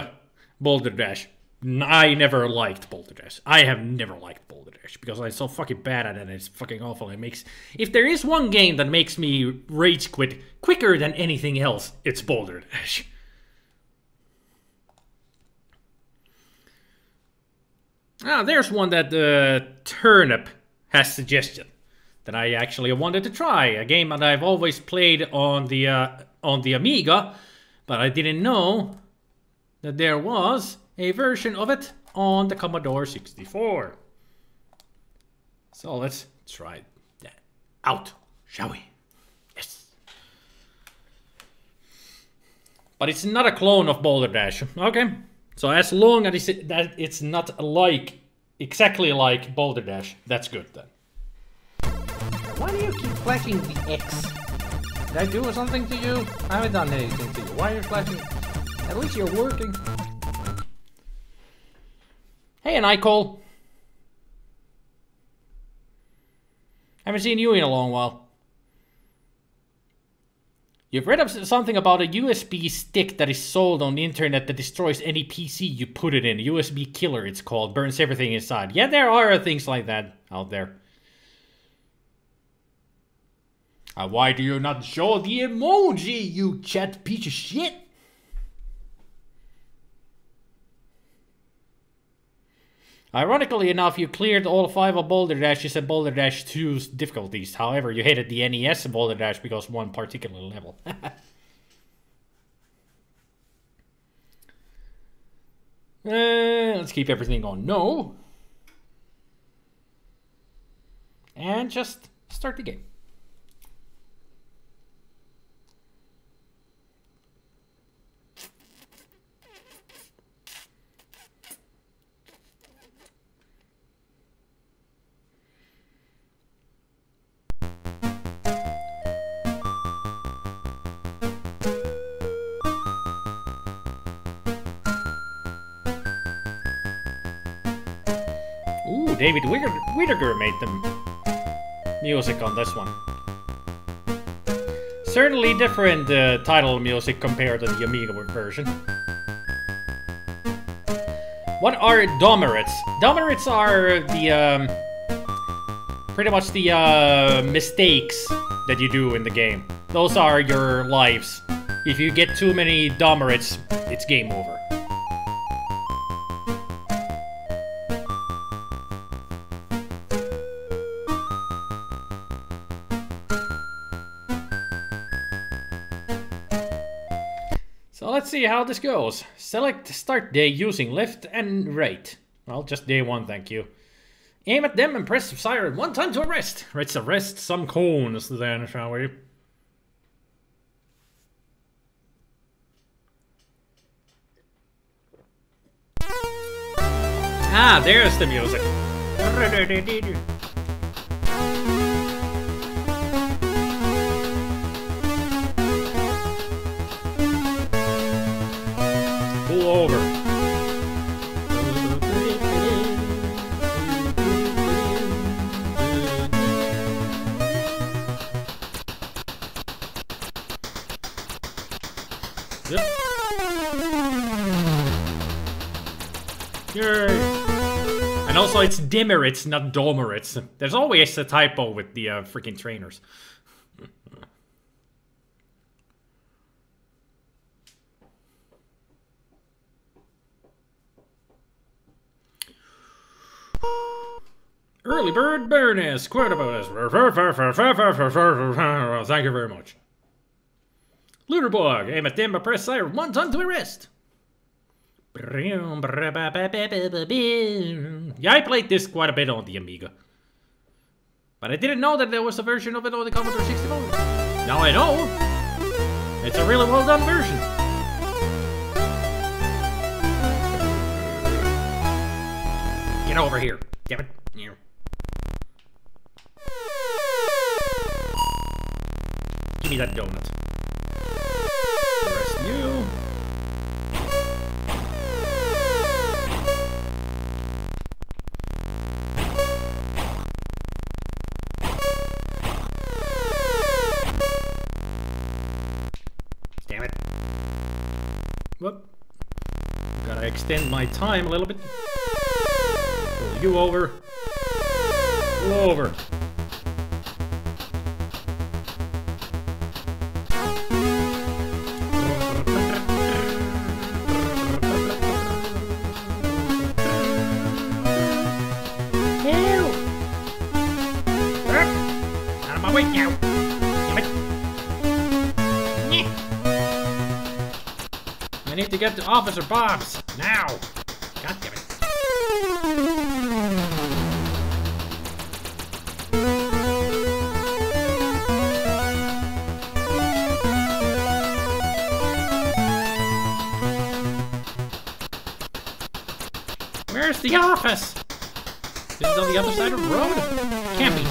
Boulder Dash. I never liked Boulder Dash. I have never liked Boulder Dash because I'm so fucking bad at it and it's fucking awful. It makes... If there is one game that makes me rage quit quicker than anything else, it's Boulder Dash. Ah, there's one that Turnip has suggested that I actually wanted to try. A game that I've always played on the Amiga, but I didn't know that there was a version of it on the Commodore 64. So let's try that out, shall we? Yes. But it's not a clone of Boulder Dash. Okay. So as long as it's not like exactly like Boulder Dash, that's good then. Why do you keep flashing the X? Did I do something to you? I haven't done anything to you. Why are you flashing? At least you're working. Hey, Nicole. Haven't seen you in a long while. You've read something about a USB stick that is sold on the internet that destroys any PC you put it in. USB killer, it's called. Burns everything inside. Yeah, there are things like that out there. Why do you not show the emoji, you chat piece of shit? Ironically enough, you cleared all 5 of Boulder Dashes and Boulder Dash 2's difficulties. However, you hated the NES Boulder Dash because one particular level. Let's keep everything on no. And just start the game. David Whittaker made the music on this one. Certainly different title music compared to the Amiga version. What are Domerites? Domerites are the pretty much the mistakes that you do in the game. Those are your lives. If you get too many Domerites, it's game over. Let's see how this goes. Select start day using left and right. Well, just day 1, thank you. Aim at them and press siren 1 time to arrest. Let's arrest some cones then, shall we? Ah, there's the music. Pull over. Yep. Yay. And also it's Demerits, not Domerits. There's always a typo with the freaking trainers. Early bird bonus, quite about us. Thank you very much. Looterbug, aim at them, but press siren 1 time to arrest. Yeah, I played this quite a bit on the Amiga. But I didn't know that there was a version of it on the Commodore 64. Now I know. It's a really well done version. Get over here. Damn it. Here. Give me that donut. Arrest you. Damn it. Whoop. Gotta extend my time a little bit. Pull you over. Pull over. Out of my way now. Damn it. I need to get to Officer Bob's now. God damn it. Where's the office? Is it on the other side of the road? Can't be.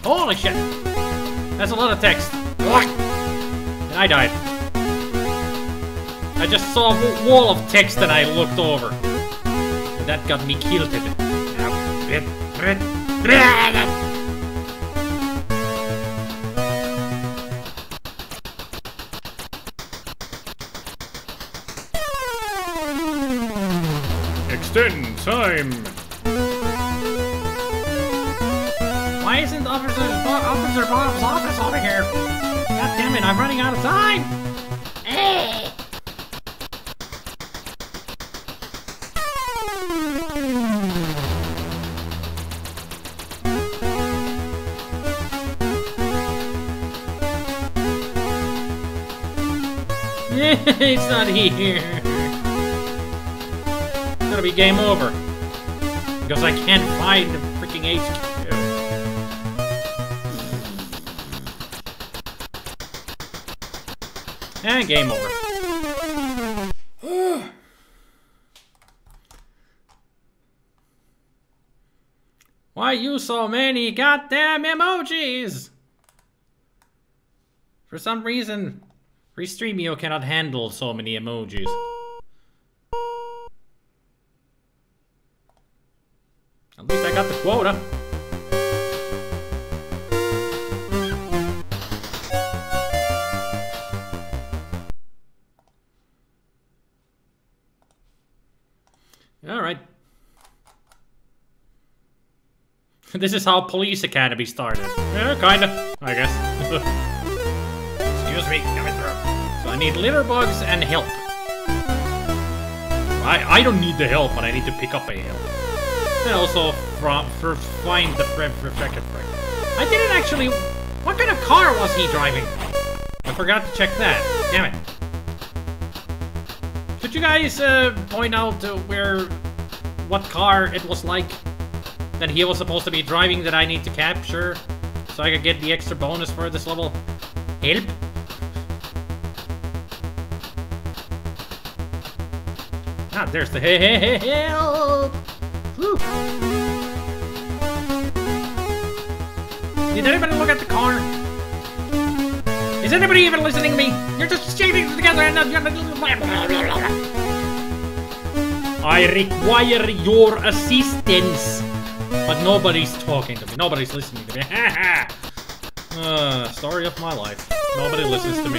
Holy shit! That's a lot of text. And I died. I just saw a wall of text and I looked over. And that got me killed. Extend time. Why isn't Officer Bob's office over here? God damn it, I'm running out of time. It's not here. It's gonna be game over. Because I can't find the freaking HQ. And game over. Why use so many goddamn emojis? For some reason, Restreamio cannot handle so many emojis. At least I got the quota. Alright. This is how Police Academy started. Yeah, kinda, I guess. Excuse me, coming through. So I need litter bugs and help. I don't need the help, but I need to pick up a help. And also find the reflected frame. I didn't actually... What kind of car was he driving? I forgot to check that. Damn it. Could you guys point out what car it was like that he was supposed to be driving that I need to capture so I could get the extra bonus for this level? Help? Ah, there's the help! Woo. Did anybody look at the car? Is anybody even listening to me? You're just shaving together and I require your assistance. But nobody's talking to me. Nobody's listening to me. Story of my life. Nobody listens to me.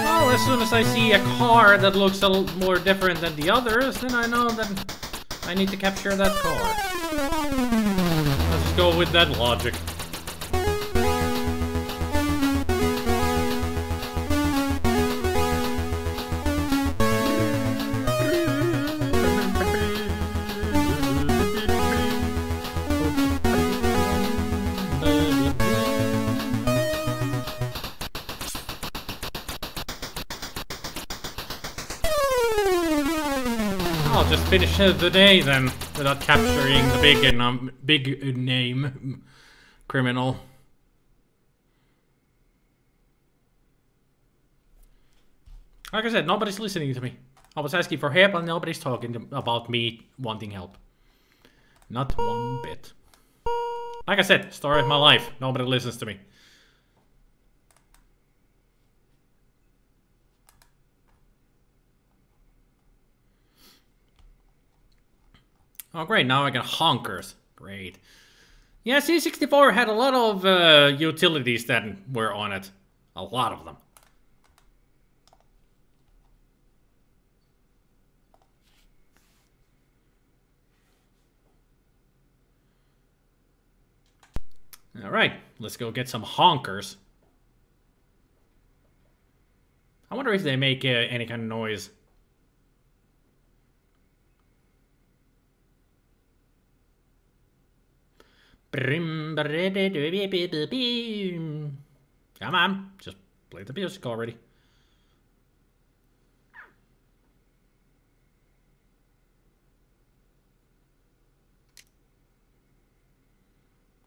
Well, as soon as I see a car that looks a little more different than the others, then I know that I need to capture that car. Let's just go with that logic. I'll just finish the day then, without capturing the big name criminal. Like I said, nobody's listening to me. I was asking for help and nobody's talking about me wanting help. Not one bit. Like I said, story of my life. Nobody listens to me. Oh great, now I got honkers. Great. Yeah, C64 had a lot of utilities that were on it. A lot of them. Alright, let's go get some honkers. I wonder if they make any kind of noise. Come on, just play the music already.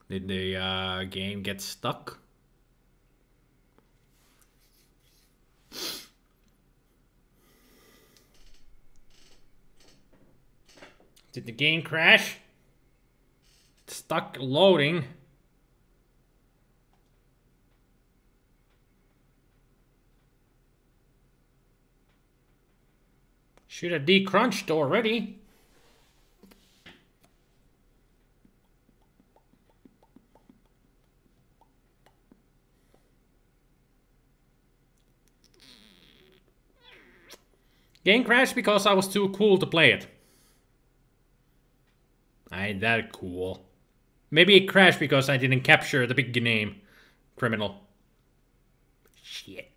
Did the game get stuck? Did the game crash? Stuck loading. Should have decrunched already. Game crashed because I was too cool to play it. I ain't that cool. Maybe it crashed because I didn't capture the big name criminal. Shit.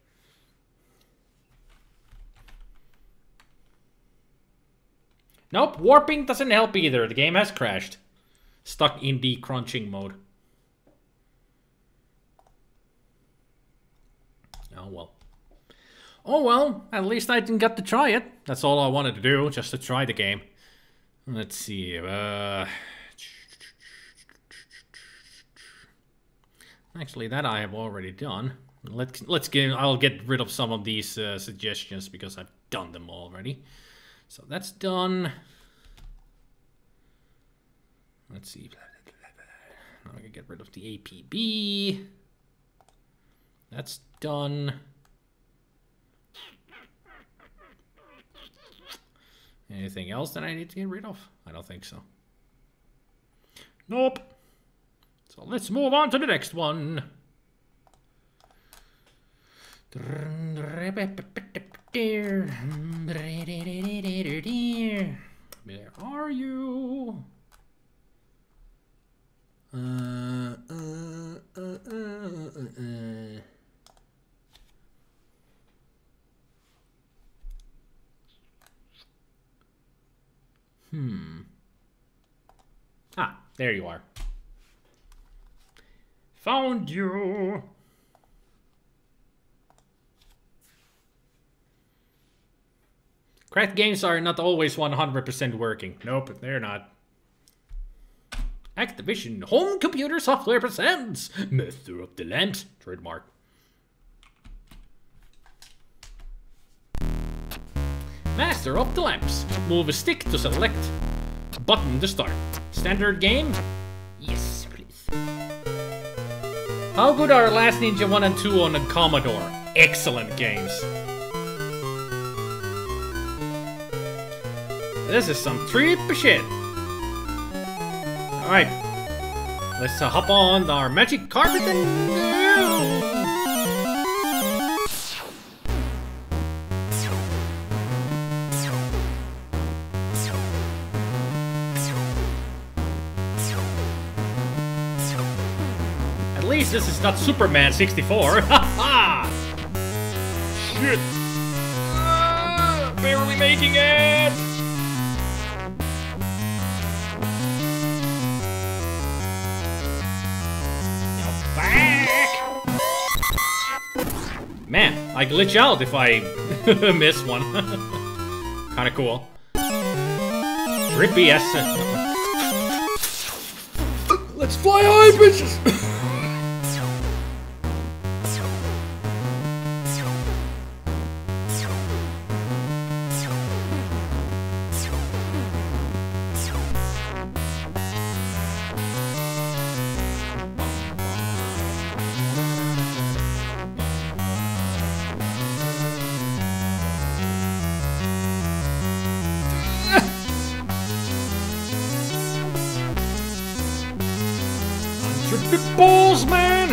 Nope, warping doesn't help either. The game has crashed. Stuck in the crunching mode. Oh well. Oh well, at least I didn't get to try it. That's all I wanted to do, just to try the game. Let's see. Actually, that I have already done. I'll get rid of some of these suggestions because I've done them already. So that's done. Let's see. Now I can get rid of the APB. That's done. Anything else that I need to get rid of? I don't think so. Nope. So let's move on to the next one. Where are you? Ah, there you are. Found you. Cracked games are not always 100% working. Nope, they're not. Activision Home Computer Software presents Master of the Lamps. Trademark. Master of the Lamps. Move a stick to select. Button to start. Standard game? Yes, please. How good are Last Ninja 1 and 2 on a Commodore? Excellent games. This is some trippy shit. Alright. Let's hop on our magic carpet and go! At least this is not Superman 64. Haha! Shit! Barely making it! Man, I glitch out if I miss one. Kinda cool. Trippy ass. Let's fly high, bitches! Trippy balls, man!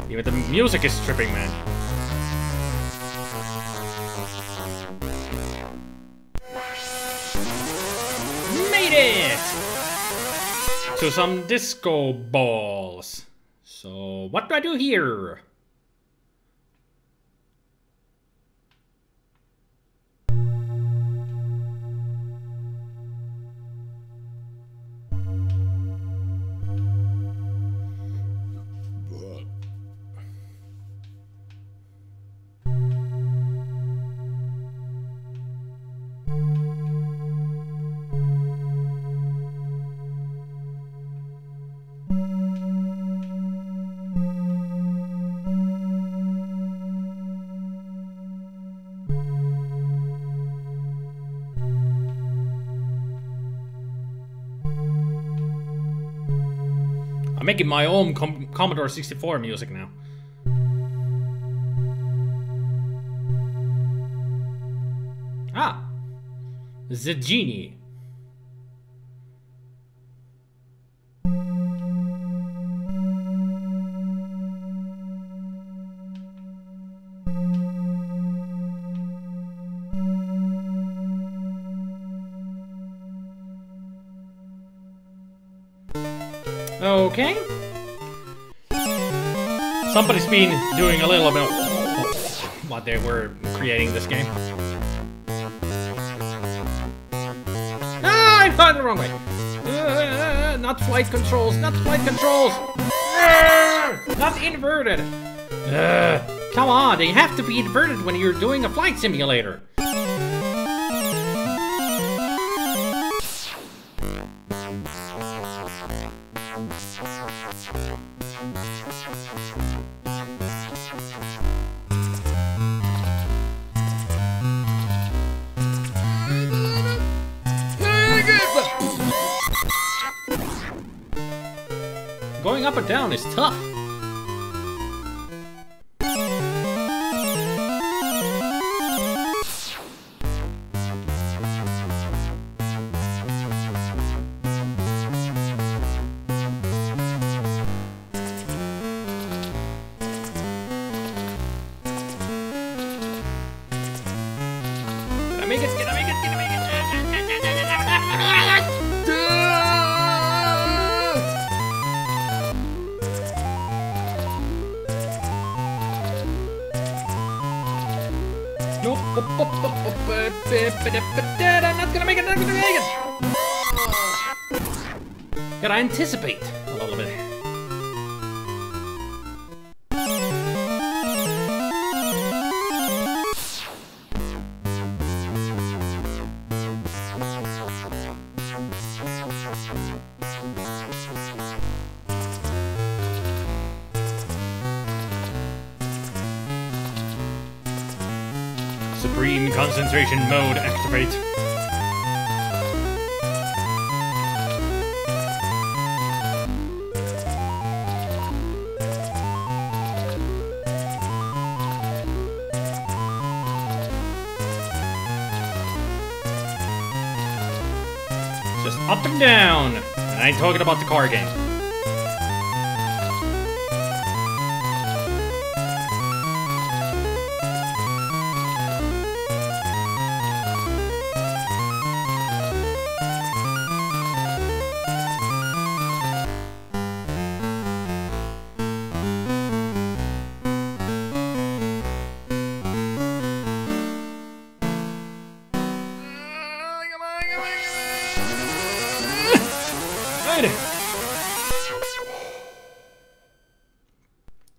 Even the music is tripping, man. Made it! To some disco balls. So, what do I do here? I'm making my own Commodore 64 music now. Ah! Jinn-Genie. Okay. Somebody's been doing a little bit while they were creating this game. Ah, I thought the wrong way. Not flight controls, not flight controls. Not inverted. Come on, they have to be inverted when you're doing a flight simulator. Going up and down is tough. Can I make it? Can I make it? Can I make it? Nope. I'm not gonna make it. Not gonna make it. Gotta anticipate a little bit. Supreme concentration mode activate. Just up and down. And I ain't talking about the car game.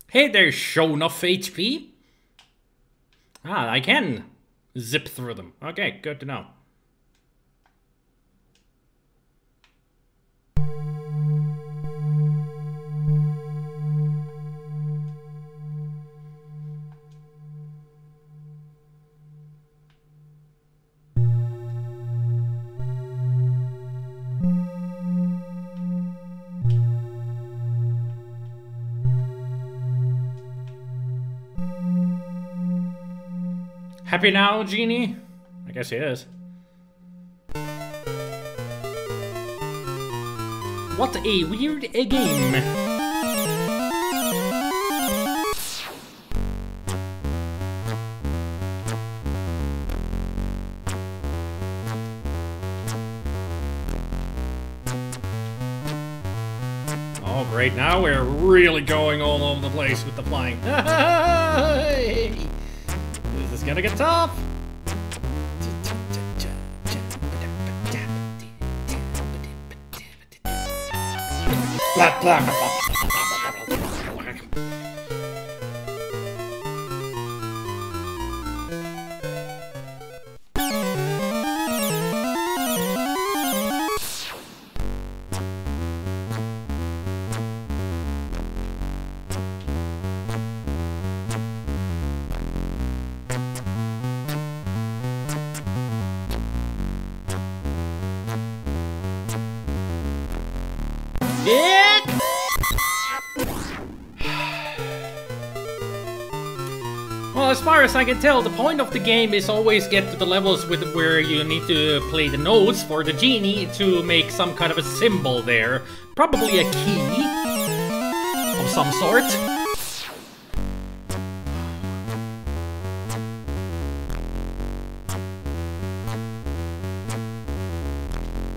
Hey there, show enough HP. Ah, I can zip through them. Okay, good to know. Happy now, Genie? I guess he is. What a weird game. Oh, great. Now we're really going all over the place with the flying. This is gonna get tough. Blah, blah, blah, blah. Well, as far as I can tell, the point of the game is always get to the levels with where you need to play the notes for the genie to make some kind of a symbol there. Probably a key of some sort.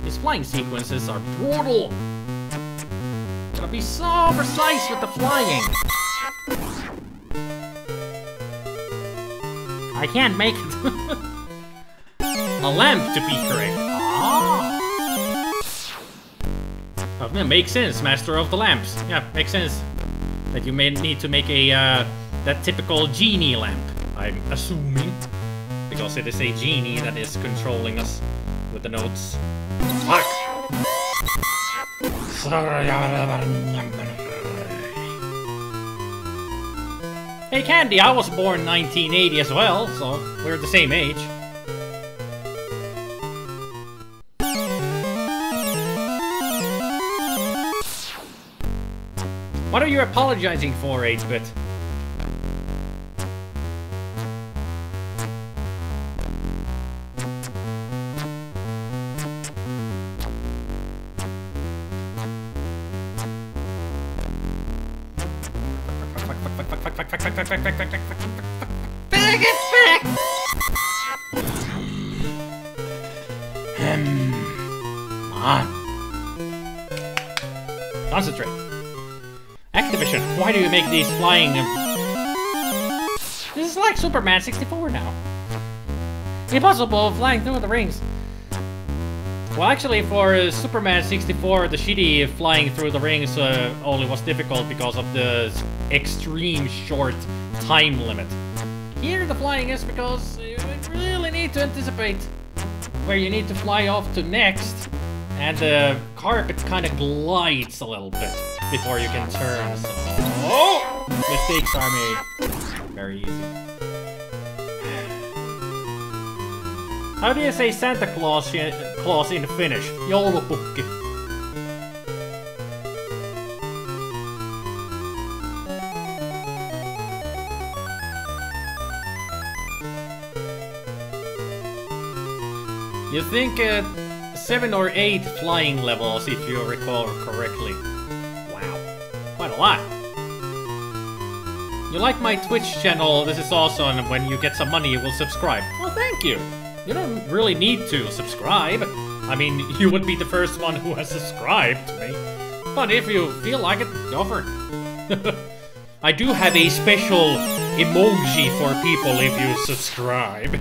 These flying sequences are brutal. Gotta be so precise with the flying. I can't make it. A lamp to be correct. Ah. Oh, yeah, makes sense, Master of the Lamps. Yeah, makes sense. That you may need to make a that typical genie lamp, I'm assuming. Because it is a genie that is controlling us with the notes. Fuck! Hey Candy, I was born 1980 as well, so we're the same age. What are you apologizing for, 8-bit? Concentrate. Activision, why do you make these flying... This is like Superman 64 now. Impossible flying through the rings. Well, actually, for Superman 64, the shitty flying through the rings only was difficult because of the extreme short time limit. Here, the flying is because you really need to anticipate where you need to fly off to next And the carpet kind of glides a little bit before you can turn, so... Oh! Mistakes are made. Very easy. How do you say Santa Claus in Finnish? Joulupukki. You think 7 or 8 flying levels, if you recall correctly. Wow, quite a lot. You like my Twitch channel, this is awesome, and when you get some money you will subscribe. Well, thank you. You don't really need to subscribe. I mean, you would be the first one who has subscribed to me. But if you feel like it, go for it. I do have a special emoji for people if you subscribe.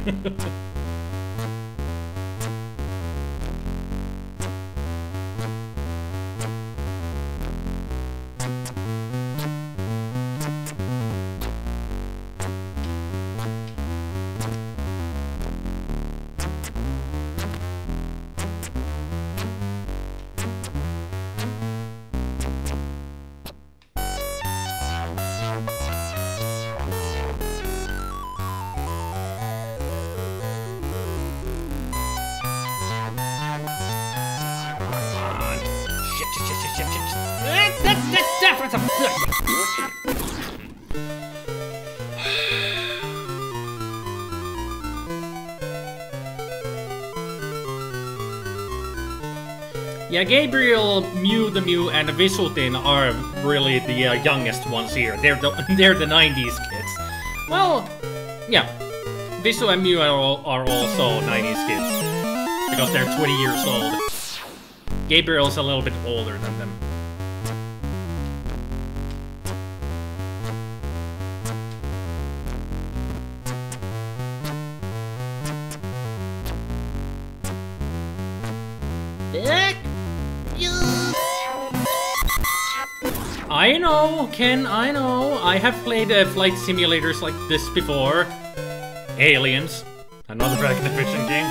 Yeah, Gabriel, Mew the Mew, and Visutin are really the youngest ones here. They're the 90s kids. Well, yeah, Visu and Mew are also 90s kids because they're 20 years old. Gabriel's a little bit older than them. I know, Ken, I know. I have played flight simulators like this before. Aliens. Another Activision game.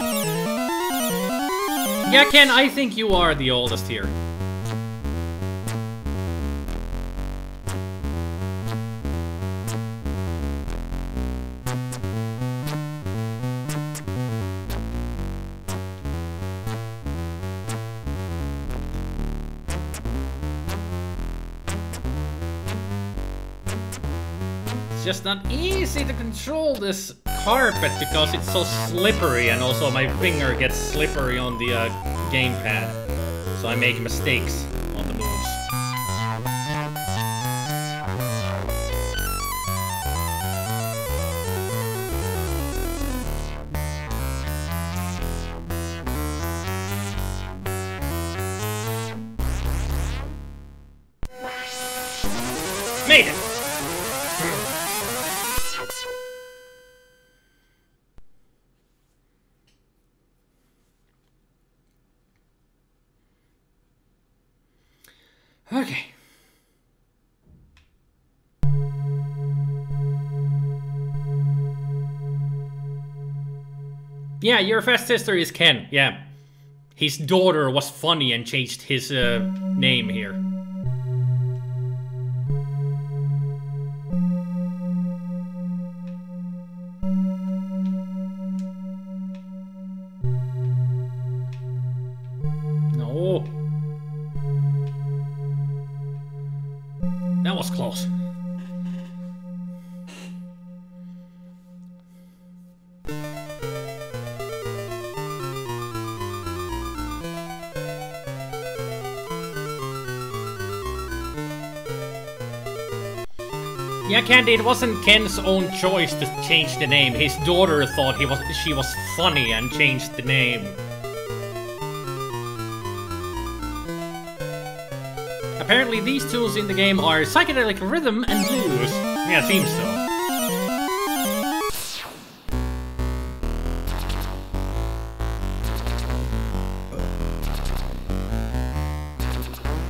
Yeah, Ken, I think you are the oldest here. It's just not easy to control this carpet because it's so slippery, and also my finger gets slippery on the gamepad, so I make mistakes on the moves. Made it! Okay. Yeah, your fast sister is Ken. Yeah. His daughter was funny and changed his name here. No. That was close. Yeah, Candy, it wasn't Ken's own choice to change the name. His daughter thought she was funny and changed the name. Apparently these tools in the game are psychedelic rhythm and blues. Yeah, it seems so.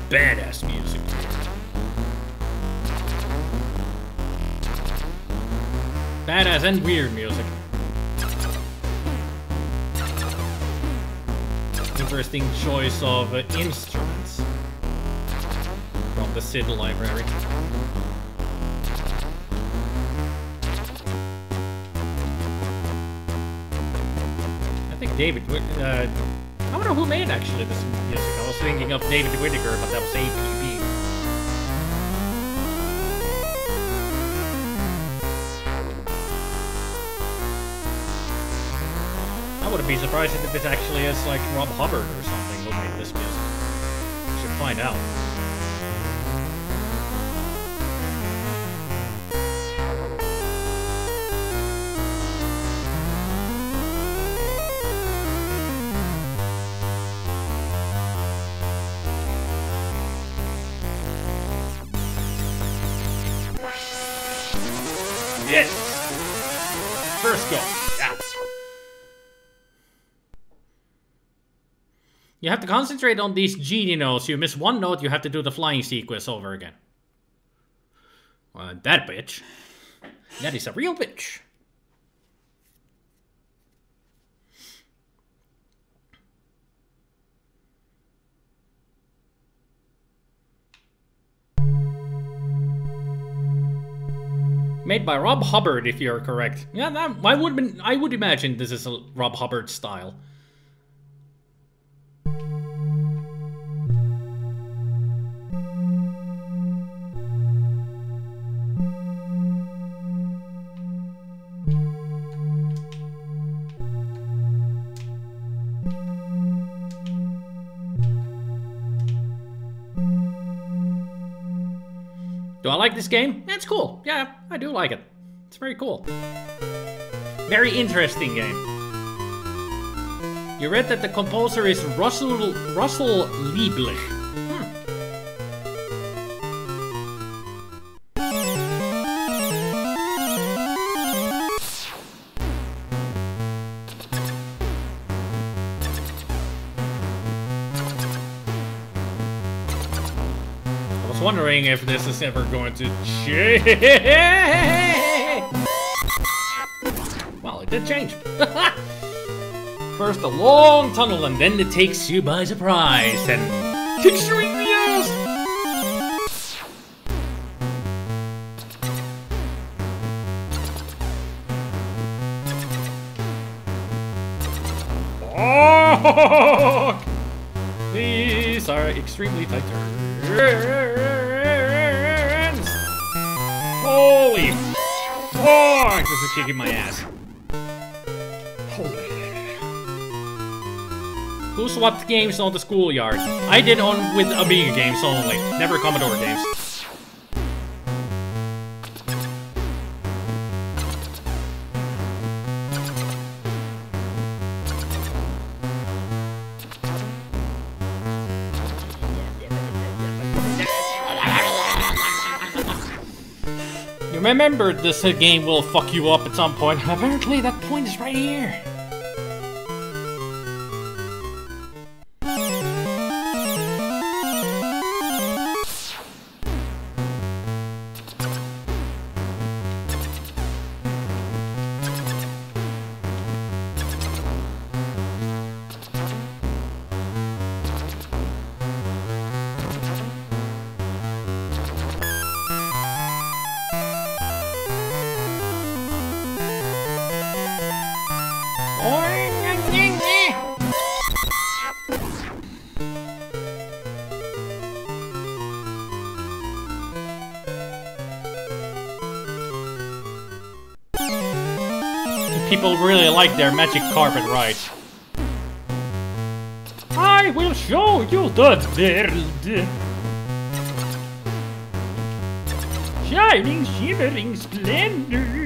Badass music. Badass and weird music. interesting choice of instruments from the SID library. I think David, I wonder who made actually this music. I was thinking of David Whittaker, but that was APB. I wouldn't be surprised if it actually is like Rob Hubbard or something who made this music. We should find out. Yes! First go. Yeah. You have to concentrate on these Genie notes. You miss one note, you have to do the flying sequence over again. Well, that bitch. That is a real bitch. Made by Rob Hubbard, if you're correct. Yeah, I would imagine this is a Rob Hubbard style. Do I like this game? Yeah, it's cool. Yeah, I do like it. It's very cool. Very interesting game. You read that the composer is Russell Lieblich. Wondering if this is ever going to change. Well, it did change. First a long tunnel and then it takes you by surprise and kicks you in the ass. Oh, these are extremely tight turns. Holy fuck! This is kicking my ass. Holy. Who swapped games on the schoolyard? I did on with Amiga games only, never Commodore games. Remember, this game will fuck you up at some point. Apparently, that point is right here. People really like their magic carpet rides. I will show you the world. Shining, shimmering splendor.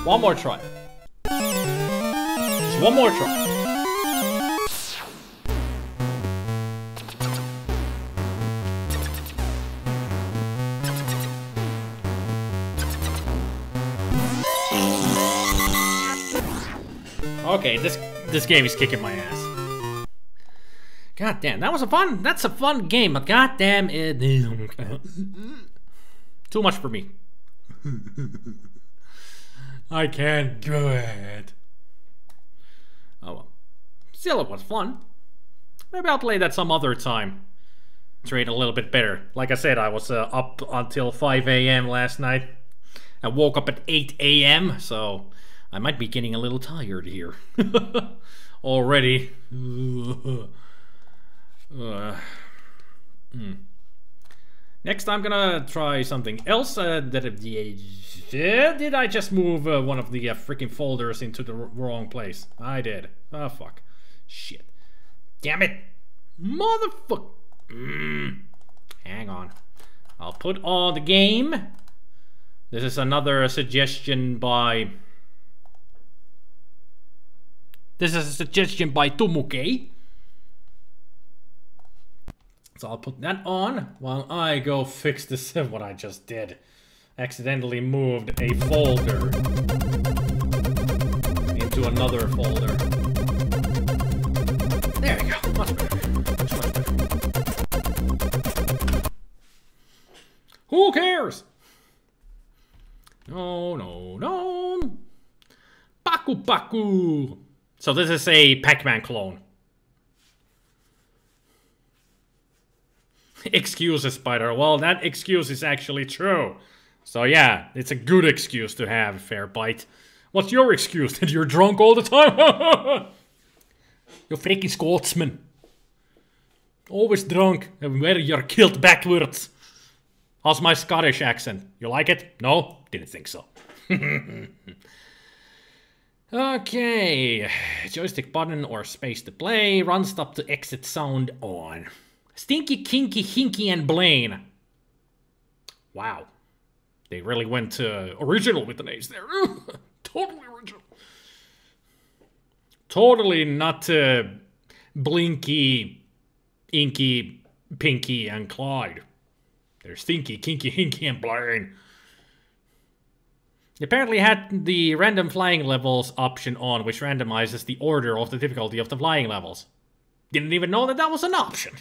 One more try. one more try. Okay, this game is kicking my ass. God damn, that's a fun game, but god damn it. Too much for me. I can't do it. Oh well. Still, it was fun. Maybe I'll play that some other time. Train a little bit better. Like I said, I was up until 5 AM last night. I woke up at 8 AM, so I might be getting a little tired here. Already. Next, I'm gonna try something else. Did I just move one of the freaking folders into the wrong place? I did. Oh, fuck. Shit. Damn it. Motherfucker. Hang on. I'll put on the game. This is another suggestion by... This is a suggestion by Tumuke. So I'll put that on while I go fix this, what I just did. Accidentally moved a folder into another folder. There we go. Much better. Much better. Who cares? No, no, no. Paku Paku. So this is a Pac-Man clone. Excuses, Spider. Well, that excuse is actually true. So yeah, it's a good excuse to have, Fair Bite. What's your excuse? That you're drunk all the time? You freaking Scotsman. Always drunk and wear your kilt backwards. How's my Scottish accent? You like it? No? Didn't think so. Okay. Joystick button or space to play. Run stop to exit sound on. Stinky, Kinky, Hinky, and Blaine. Wow. They really went original with the names there. Totally original. Totally not Blinky, Inky, Pinky, and Clyde. They're Stinky, Kinky, Hinky, and Blaine. They apparently had the random flying levels option on, which randomizes the order of the difficulty of the flying levels. Didn't even know that that was an option.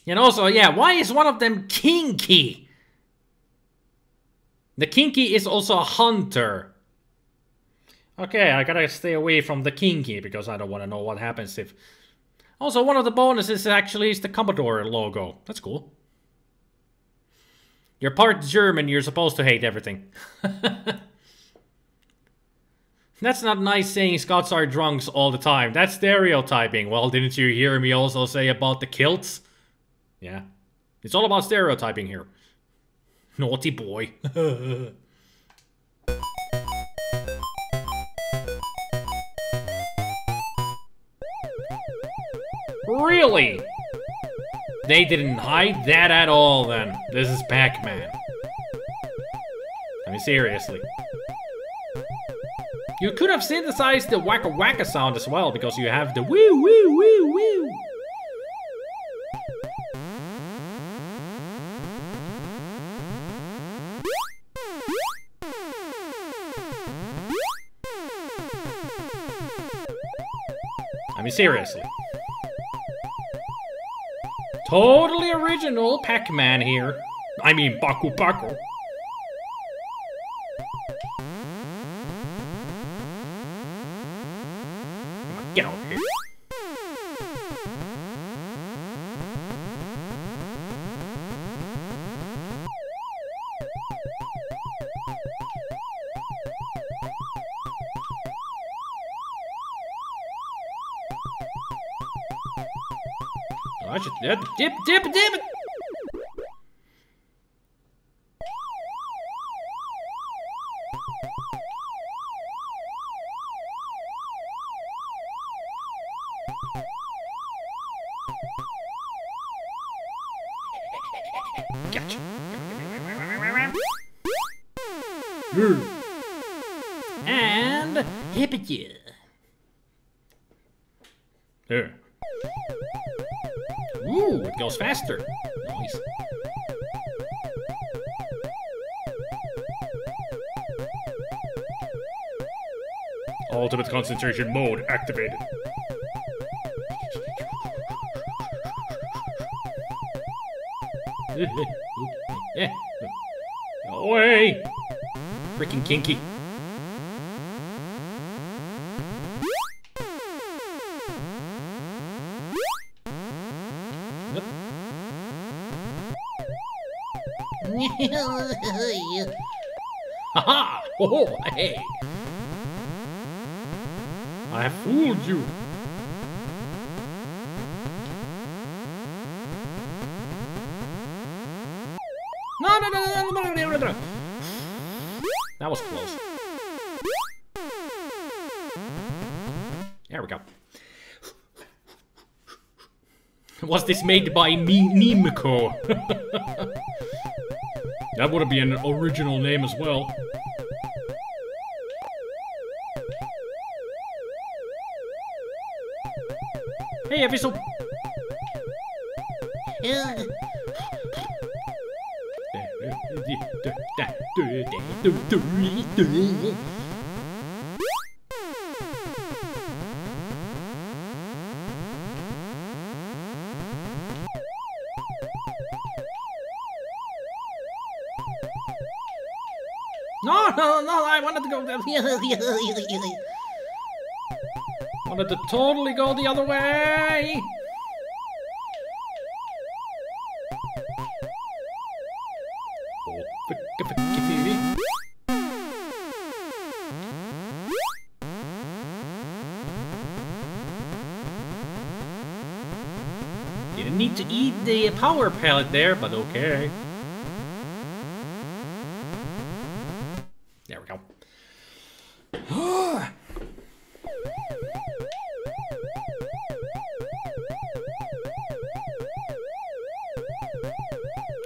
And also, yeah, why is one of them Kinky? The Kinky is also a hunter. Okay, I gotta stay away from the Kinky because I don't want to know what happens if... Also, one of the bonuses actually is the Commodore logo. That's cool. You're part German, you're supposed to hate everything. That's not nice saying Scots are drunks all the time. That's stereotyping. Well, didn't you hear me also say about the kilts? Yeah. It's all about stereotyping here. Naughty boy. Really? They didn't hide that at all then. This is Pac-Man. I mean, seriously. You could have synthesized the wacka wacka sound as well, because you have the woo woo woo woo. I mean, seriously. Totally original Pac-Man here. I mean, Paku Paku. Get over here. I should dip. Gotcha. And Hippity. There. Ooh, it goes faster. Nice. Ultimate concentration mode activated. Go away! Freaking kinky. Haha! Oh, hey! I have fooled you. No! That was close. There we go. Was this made by Nimco? That would be an original name as well. Hey, Mephisto! No, I wanted to go there. Wanted to totally go the other way. Didn't need to eat the power pellet there, but okay. There we go.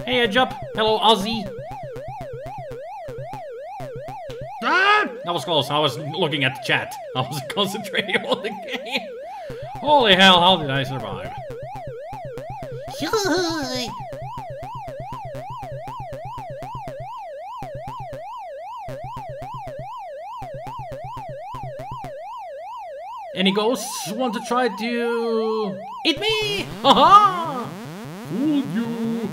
Hey, Edge Up. Hello, Ozzy. Ah! That was close. I was looking at the chat. I wasn't concentrating on the game. Holy hell, how did I survive? Any ghosts want to try to eat me? Haha! Fooled you!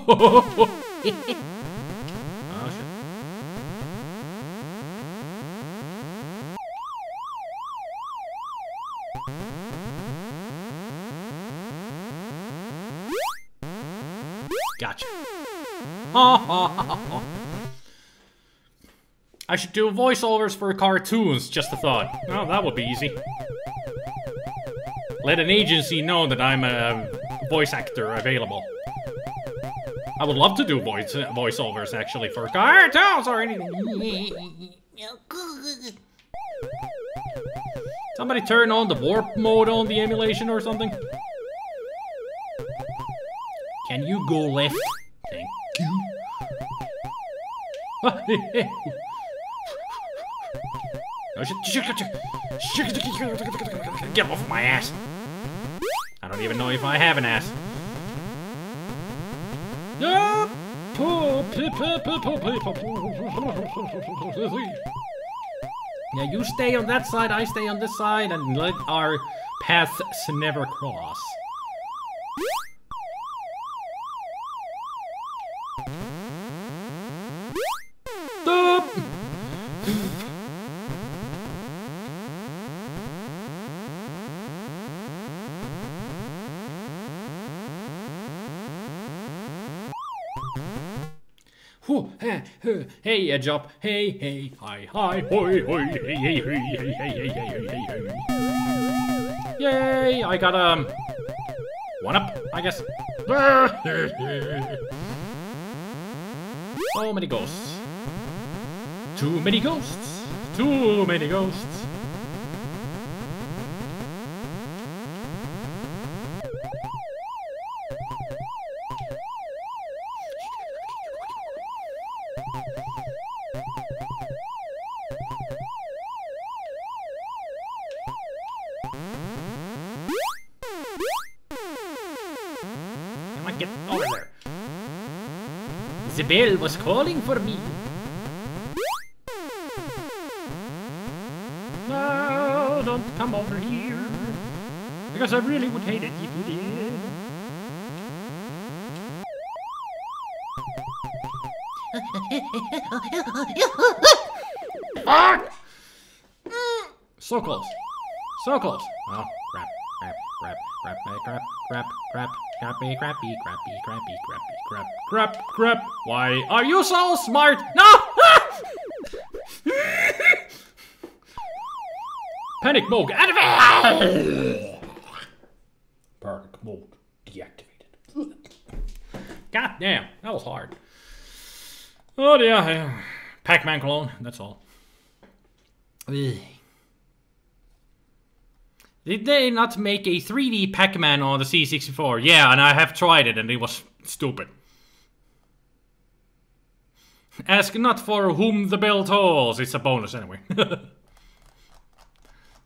Oh shit. Gotcha. I should do voiceovers for cartoons, just a thought. Oh, that would be easy. Let an agency know that I'm a voice actor available. I would love to do voiceovers, actually, for cartoons or anything. Somebody turn on the warp mode on the emulation or something. Can you go left? Thank you. Get off my ass. I don't even know if I have an ass. Yeah, you stay on that side, I stay on this side, and let our paths never cross. Stop! Hey, Edge Up. Hey, hi, hoi, hoi, hey, hey. Yay! I got, one up, I guess. So many ghosts. Too many ghosts. Too many ghosts. Come on, get over there. The bell was calling for me. No, don't come over here. Because I really would hate it if you did. Fuck! So close. So close. Oh, crap. Crap. Why are you so smart? No! Panic mode activated! Panic mode deactivated. God damn, that was hard. Oh yeah, Pac-Man clone, that's all. Ugh. Did they not make a 3D Pac-Man on the C64? Yeah, and I have tried it and it was stupid. Ask not for whom the bell tolls. It's a bonus anyway.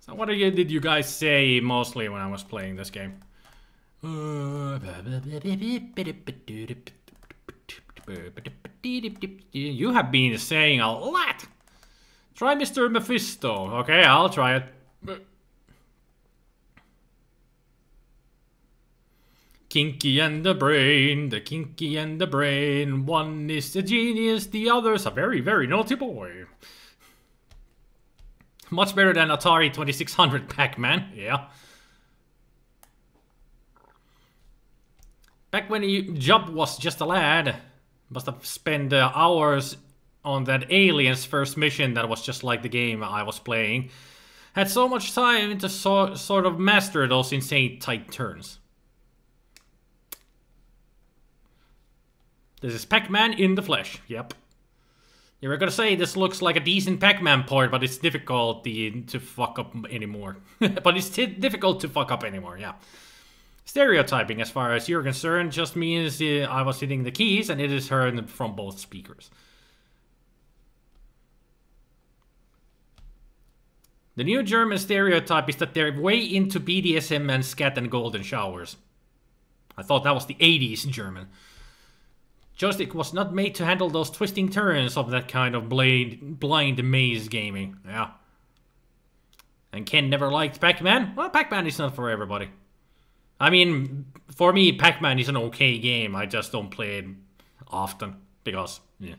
So what did you guys say mostly when I was playing this game? You have been saying a lot. Try Mr. Mephisto. Okay, I'll try it. Kinky and the brain, the kinky and the brain. One is a genius, the other's a very, very naughty boy. Much better than Atari 2600 Pac-Man, yeah. Back when Job was just a lad, must have spent hours on that alien's first mission that was just like the game I was playing. Had so much time to sort of master those insane tight turns. This is Pac-Man in the flesh, yep. You were gonna say this looks like a decent Pac-Man port, but it's difficult to fuck up anymore. But it's difficult to fuck up anymore, yeah. Stereotyping, as far as you're concerned, just means I was hitting the keys and it is heard from both speakers. The new German stereotype is that they're way into BDSM and scat and golden showers. I thought that was the 80s German. Joystick was not made to handle those twisting turns of that kind of blind maze gaming. Yeah. And Ken never liked Pac-Man? Well, Pac-Man is not for everybody. I mean, for me, Pac-Man is an okay game. I just don't play it often. Because, yeah.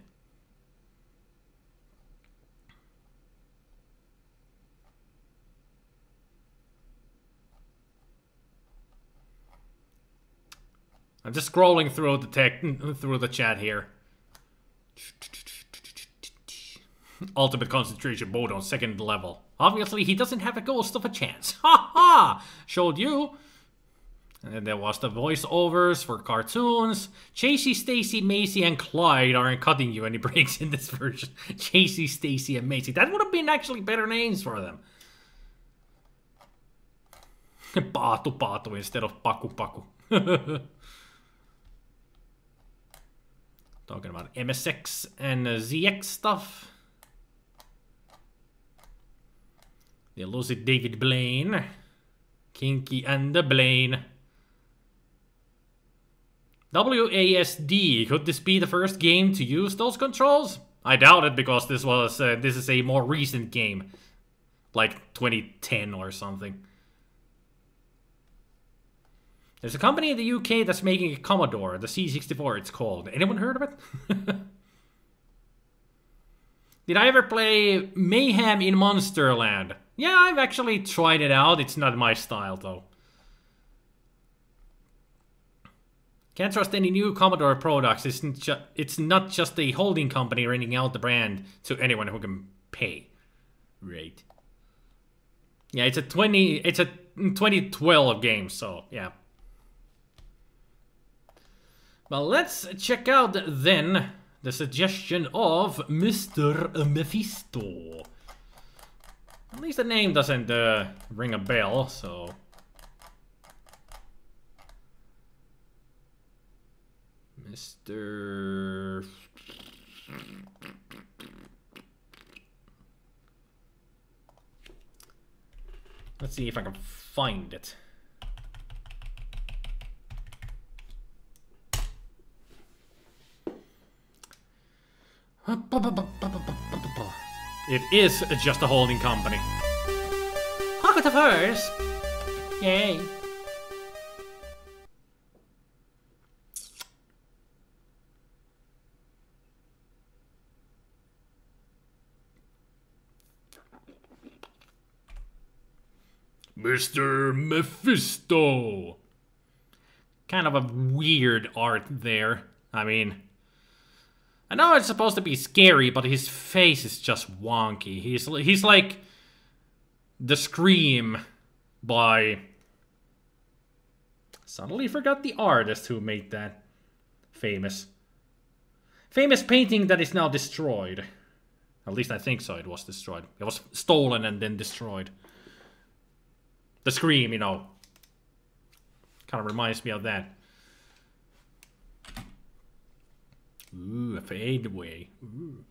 I'm just scrolling through the chat here. Ultimate concentration mode on 2nd level. Obviously, he doesn't have a ghost of a chance. Ha ha! Showed you. And then there was the voiceovers for cartoons. Chasey, Stacy, Macy, and Clyde aren't cutting you any breaks in this version. Chasey, Stacy, and Macy. That would have been actually better names for them. Paatu Paatu instead of Paku Paku. Talking about MSX and ZX stuff. The elusive David Blaine. Kinky and the Blaine. WASD. Could this be the first game to use those controls? I doubt it because this is a more recent game. Like 2010 or something. There's a company in the UK that's making a Commodore, the C64 it's called. Anyone heard of it? Did I ever play Mayhem in Monsterland? Yeah, I've actually tried it out. It's not my style, though. Can't trust any new Commodore products. It's not just a holding company renting out the brand to anyone who can pay. Right. Yeah, it's a 2012 game, so yeah. Well, let's check out then the suggestion of Mr. Mephisto. At least the name doesn't ring a bell, so... Mr... Let's see if I can find it. It is just a holding company. Pocket of hers! Yay. Mr. Mephisto! Kind of a weird art there. I mean, I know it's supposed to be scary, but his face is just wonky. He's like the Scream by... Suddenly forgot the artist who made that famous painting that is now destroyed. At least I think so, it was destroyed. It was stolen and then destroyed. The Scream, you know. Kind of reminds me of that. Ooh, a fade away. Ooh.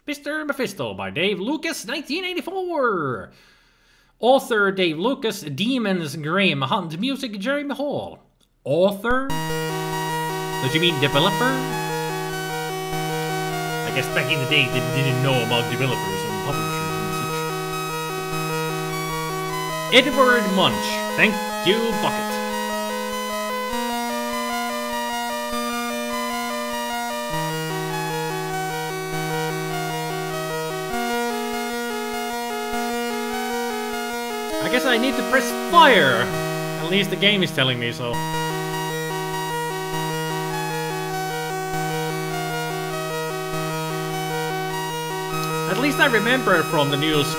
Mr. Mephisto by Dave Lucas, 1984. Author Dave Lucas, Demons Graham Hunt, music Jeremy Hall. Author? Does you mean developer? I guess back in the day they didn't know about developers and publishers and such. Edward Munch, thank you, Bucket. I guess I need to press fire. At least the game is telling me so. At least I remember from the news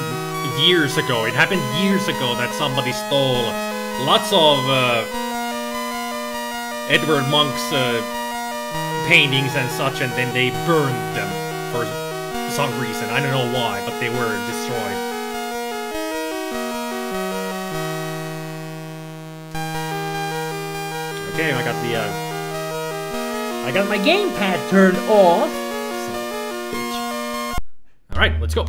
years ago. It happened years ago that somebody stole lots of Edward Munch's paintings and such, and then they burned them for some reason. I don't know why, but they were destroyed. Okay, I got my gamepad turned off. Alright, let's go.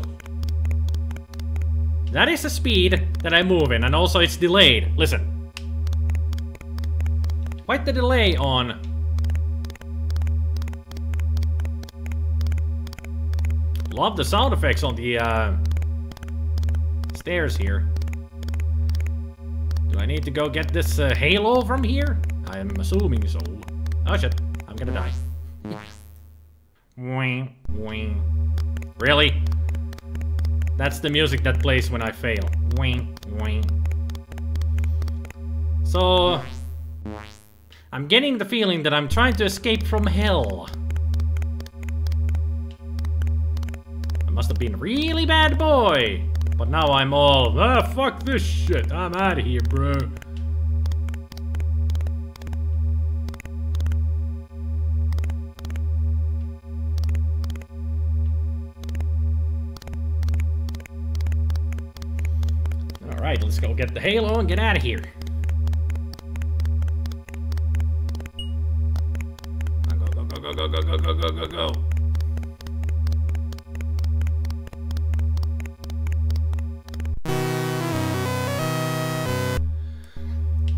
That is the speed that I move in, and also it's delayed. Listen. Quite the delay on. Love the sound effects on the stairs here. Do I need to go get this halo from here? I'm assuming so. Oh shit, I'm gonna die. Wing, wing. Really? That's the music that plays when I fail. Wing, wing. So... I'm getting the feeling that I'm trying to escape from hell. I must have been a really bad boy. But now I'm all, fuck this shit. I'm out of here, bro. Alright, let's go get the halo and get out of here. Go.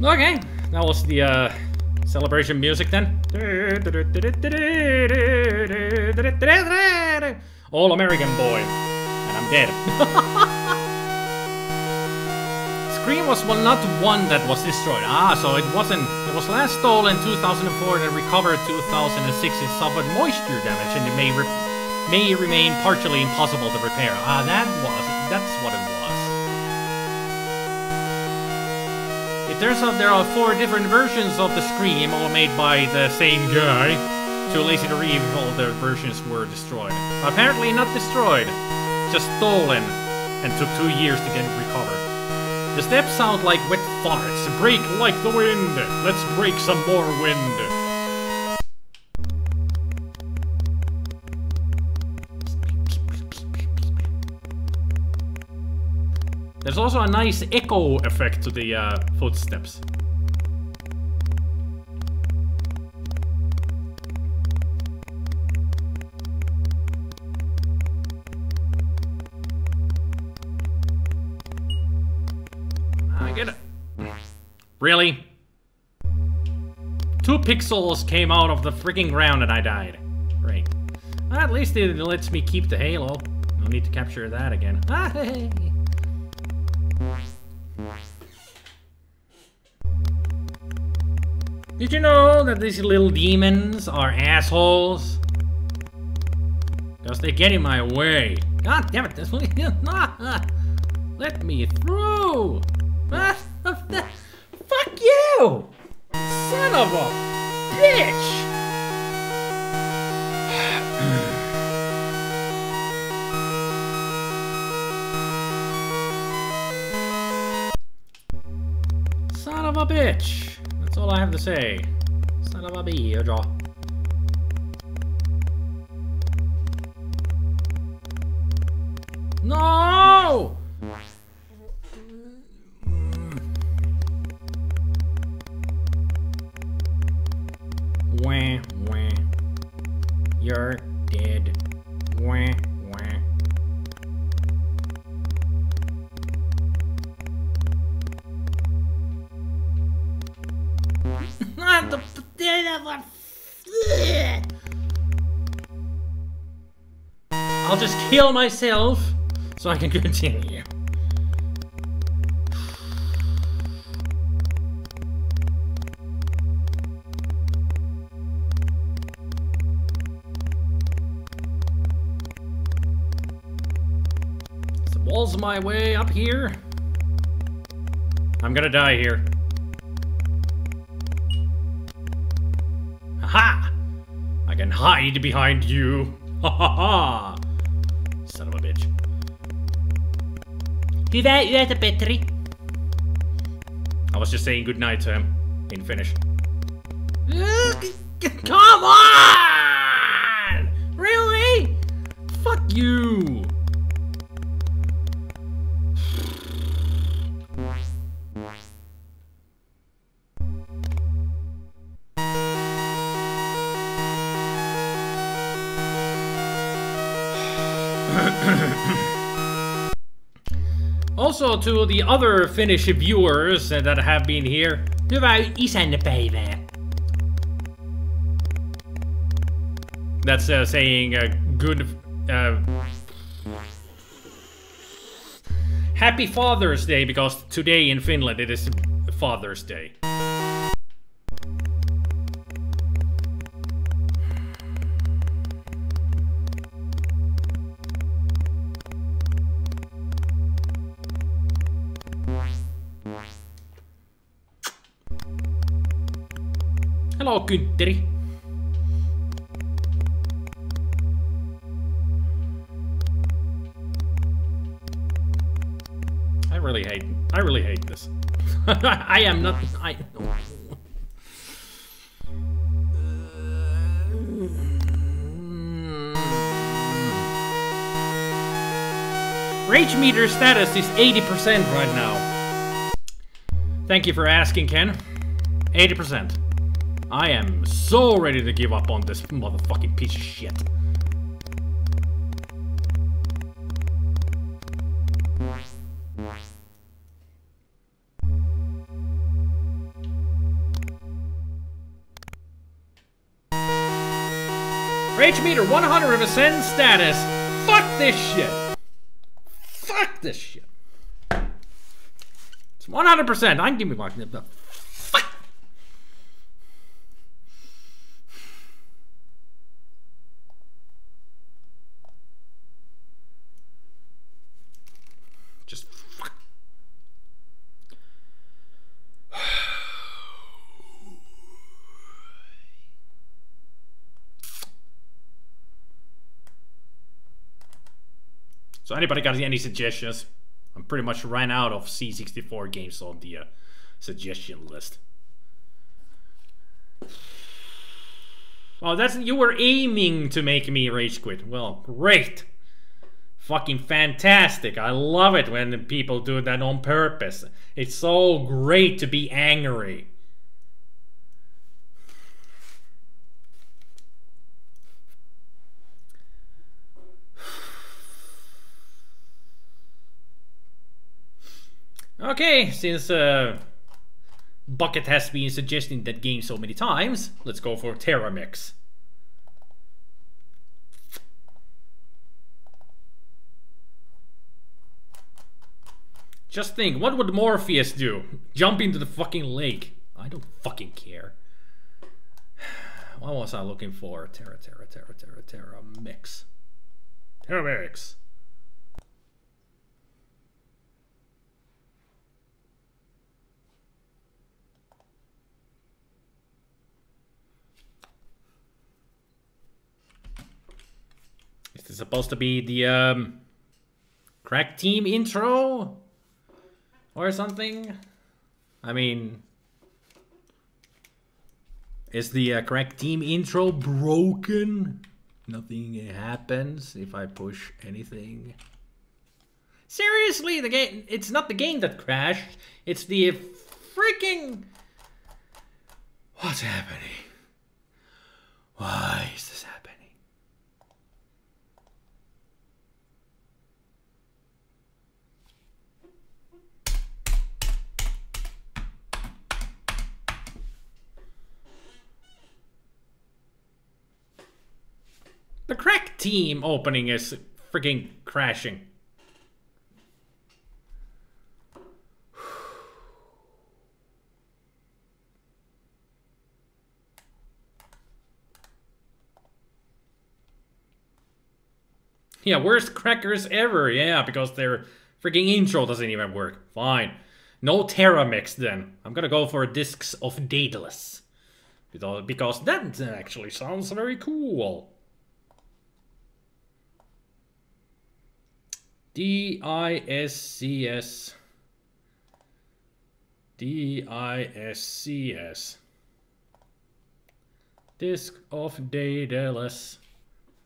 Okay, that was the celebration music then. All American boy. And I'm dead. Scream was not one that was destroyed. So it wasn't. It was last stolen in 2004 and recovered 2006. It suffered moisture damage and it may remain partially impossible to repair. That's what it was. It turns out there are 4 different versions of the Scream, all made by the same guy. Too lazy to read if all the versions were destroyed. Apparently not destroyed, just stolen, and took 2 years to get recovered. The steps sound like wet farts. Break like the wind. Let's break some more wind. There's also a nice echo effect to the footsteps. I get it. Really? 2 pixels came out of the freaking ground and I died. Great. At least it lets me keep the halo. No need to capture that again. Ah, hey. Did you know that these little demons are assholes? Because they get in my way. God damn it, this one. Let me through. Fuck you! Son of a bitch! Son of a bitch. That's all I have to say. Son of a bitch. No! Wah, wah. You're dead. Wah, wah. I'll just kill myself so I can continue. The wall's my way up here. I'm gonna die here. Ha! I can hide behind you. Ha ha ha! Son of a bitch. You had a battery. I was just saying goodnight to him in Finnish. Come on! Really? Fuck you! Also to the other Finnish viewers that have been here, hyvää isänpäivää. That's saying a good Happy Father's Day, because today in Finland it is Father's Day. Hello, Kyntteri. I really hate this. I am not. I know. Rage meter status is 80% right now. Thank you for asking, Ken. 80%. I am so ready to give up on this motherfucking piece of shit. Rage meter 100% status. Fuck this shit. Fuck this shit. It's 100%. I can give me one. Fuck. Just fuck. So anybody got any suggestions? I'm pretty much ran out of C64 games on the suggestion list. Oh, that's, you were aiming to make me rage quit. Well, great. Fucking fantastic. I love it when people do that on purpose. It's so great to be angry. Okay, since Bucket has been suggesting that game so many times. Let's go for Terra Mix. Just think, what would Morpheus do? Jump into the fucking lake. I don't fucking care. What was I looking for? Terra Mix. Terra Mix. Is this supposed to be the Crack Team intro? Or something? I mean... Is the Crack Team intro broken? Nothing happens if I push anything. Seriously, the game... It's not the game that crashed. It's the freaking... What's happening? Why is this happening? The Crack Team opening is freaking crashing. Yeah, worst crackers ever. Yeah, because their freaking intro doesn't even work. Fine. No Terra Mix then. I'm gonna go for Discs of Daedalus. Because that actually sounds very cool. D-I-S-C-S. D-I-S-C-S. Disc of Daedalus.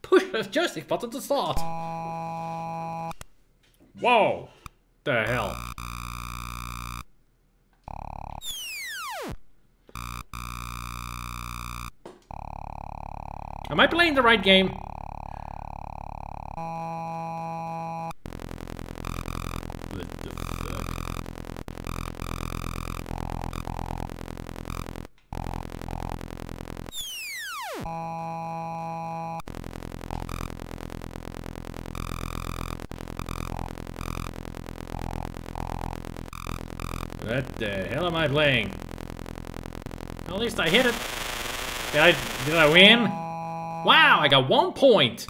Push the joystick button to start. Whoa! The hell? Am I playing the right game? What the fuck? What the hell am I playing? At least I hit it. Did I win? Wow, I got 1 point.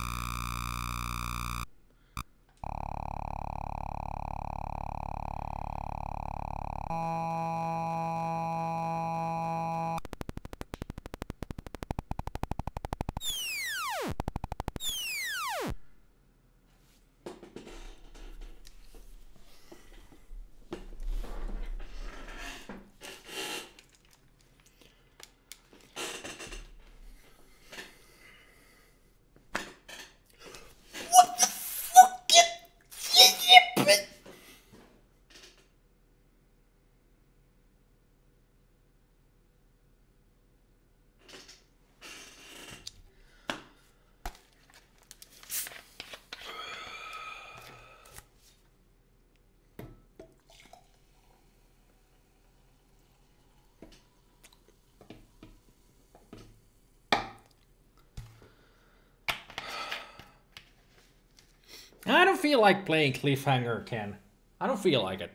I don't feel like playing Cliffhanger, Ken. I don't feel like it.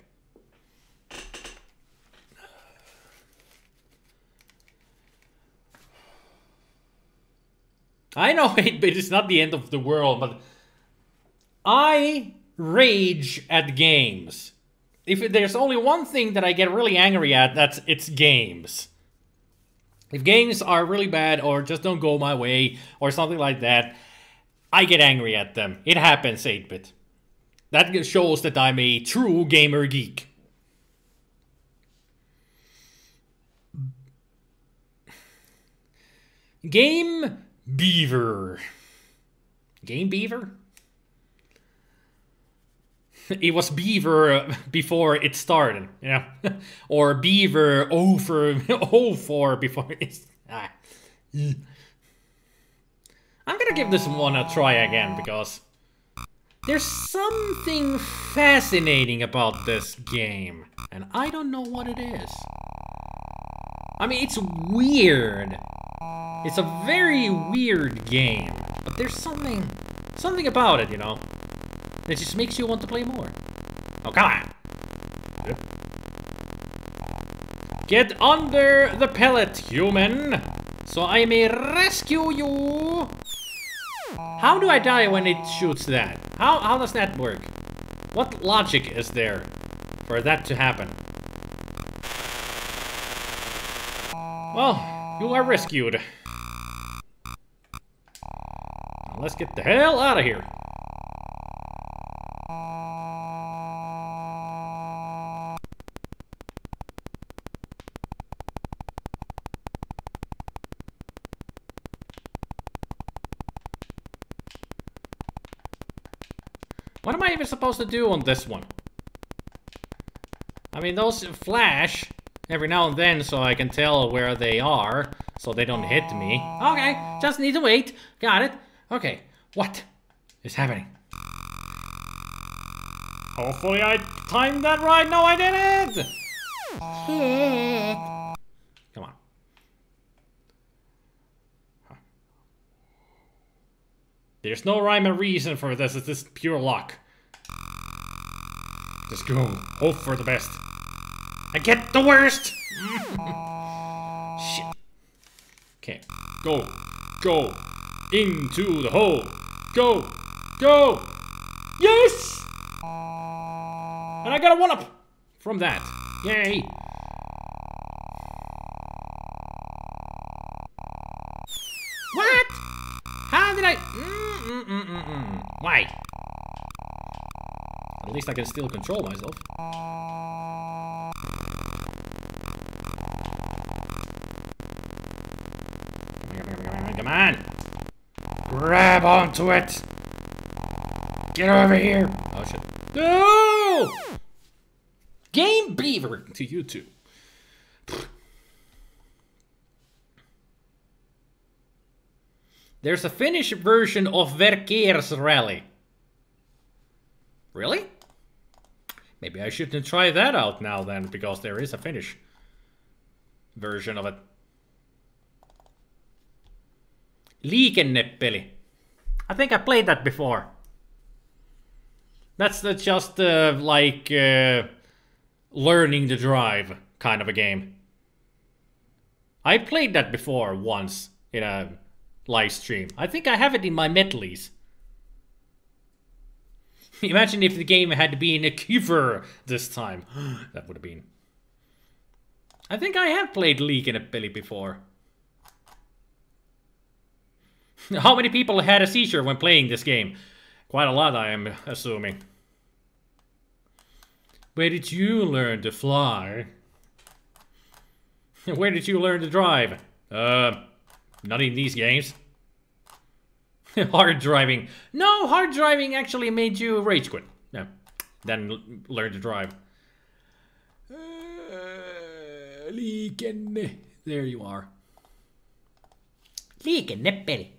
I know 8-bit is not the end of the world, but I rage at games. If there's only one thing that I get really angry at, it's games. If games are really bad or just don't go my way or something like that, I get angry at them. It happens, 8-bit. That shows that I'm a true gamer geek. Game Beaver. Game Beaver? It was Beaver before it started, yeah. Or Beaver over 04 before it's... I'm gonna give this one a try again, because there's something fascinating about this game, and I don't know what it is. I mean, it's weird. It's a very weird game. But there's something about it, you know, that just makes you want to play more. Oh, come on. Get under the pellet, human, so I may rescue you. How do I die when it shoots that? How does that work? What logic is there for that to happen? Well, you are rescued. Let's get the hell out of here. What am I even supposed to do on this one? I mean, those flash every now and then so I can tell where they are, so they don't hit me. Okay, just need to wait. Got it. Okay, what is happening? Hopefully I timed that right. No, I didn't! Shit. Come on. Huh. There's no rhyme or reason for this. It's just pure luck. Just go. Hope for the best. I get the worst! Shit. Okay. Go. Go. Into the hole. Go. Go. Yes! And I got a 1-up from that. Yay. What? How did I... Why? At least I can still control myself. Come on. Grab onto it. Get over here. Oh, shit. No! Game Beaver to you too. There's a Finnish version of Verkeersrally. Really? Maybe I shouldn't try that out now then, because there is a Finnish version of it. Liikennepeli. I think I played that before. That's just like learning to drive kind of a game. I played that before once in a live stream. I think I have it in my medleys. Imagine if the game had been a cover this time. That would have been... I think I have played Liikennepeli before. How many people had a seizure when playing this game? Quite a lot, I am assuming. Where did you learn to fly? Where did you learn to drive? Not in these games. Hard driving. No, hard driving actually made you rage quit. No, then learn to drive. Liikenne. There you are. Liikennepeli.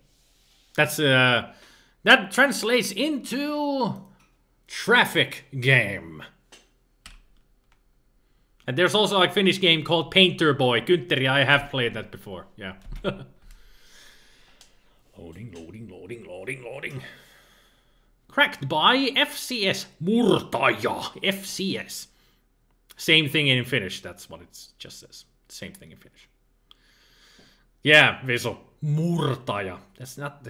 That's that translates into traffic game. And there's also a Finnish game called Painter Boy. Günteri, I have played that before. Yeah. Loading, loading, loading, loading, loading. Cracked by FCS. Murtaja. FCS. Same thing in Finnish. That's what it just says. Same thing in Finnish. Yeah, Vessel. Murtaja. That's not...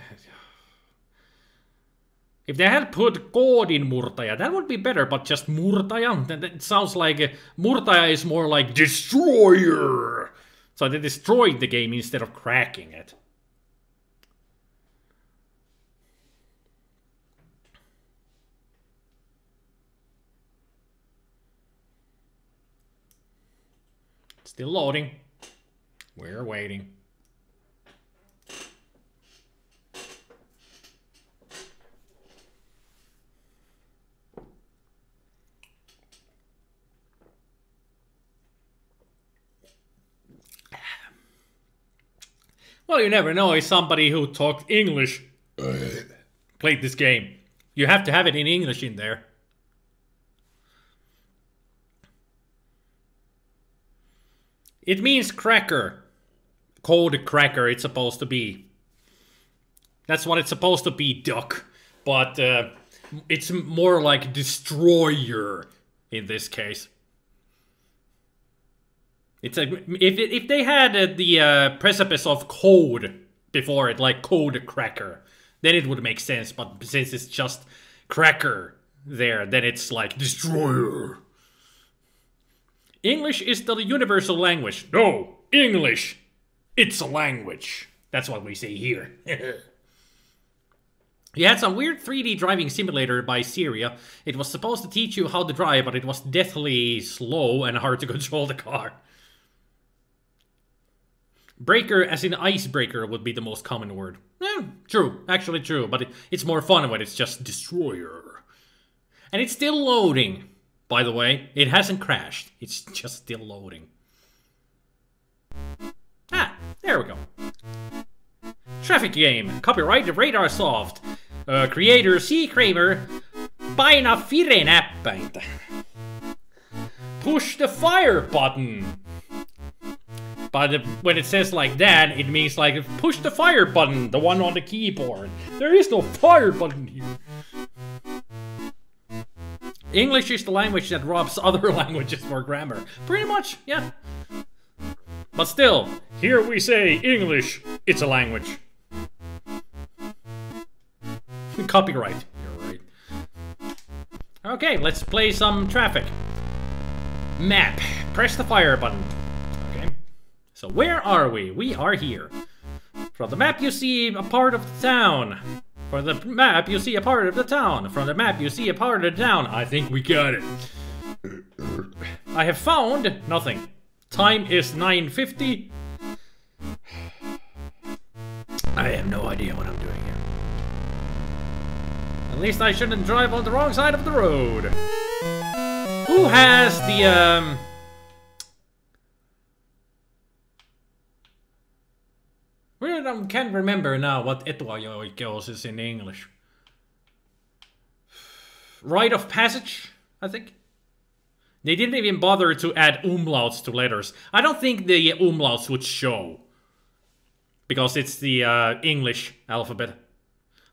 If they had put code in Murtaja, that would be better, but just Murtaja? That sounds like... Murtaja is more like destroyer. So they destroyed the game instead of cracking it. Still loading. We're waiting. Well, you never know if somebody who talked English played this game. You have to have it in English in there. It means cracker. Code cracker, it's supposed to be. That's what it's supposed to be, duck. But it's more like destroyer in this case. It's like if they had the precipice of code before it, like code cracker, then it would make sense. But since it's just cracker there, then it's like destroyer. English is the universal language. No, English. It's a language. That's what we say here. You had some weird 3D driving simulator by Syria. It was supposed to teach you how to drive, but it was deathly slow and hard to control the car. Breaker, as in icebreaker, would be the most common word. True. Actually true. But it's more fun when it's just destroyer. And it's still loading, by the way. It hasn't crashed. It's just still loading. Ah, there we go. Traffic game. Copyright Radar Soft. Creator C. Kramer. Paina fire näppäintä. Push the fire button. But when it says like that, it means like push the fire button, the one on the keyboard. There is no fire button here. English is the language that robs other languages for grammar. Pretty much, yeah. But still, here we say English, it's a language. Copyright, you're right. Okay, let's play some traffic. Map, press the fire button. Okay, so where are we? We are here. From the map you see a part of the town. From the map you see a part of the town. From the map you see a part of the town. I think we got it. I have found nothing. Time is 9:50. I have no idea what I'm doing here. At least I shouldn't drive on the wrong side of the road. Who has the, I can't remember now what etuoikeus is in English. Rite of passage, I think. They didn't even bother to add umlauts to letters. I don't think the umlauts would show. Because it's the English alphabet.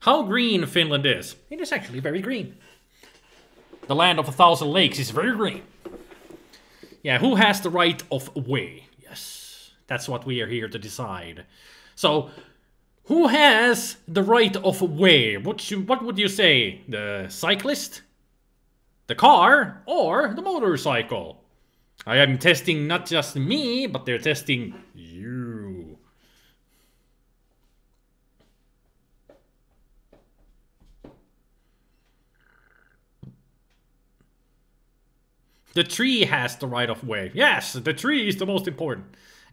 How green Finland is. It is actually very green. The land of 1,000 lakes is very green. Yeah, who has the right of way? Yes, that's what we are here to decide. So, who has the right of way? What would you say? The cyclist? The car? Or the motorcycle? I am testing not just me, but they're testing you. The tree has the right of way. Yes, the tree is the most important.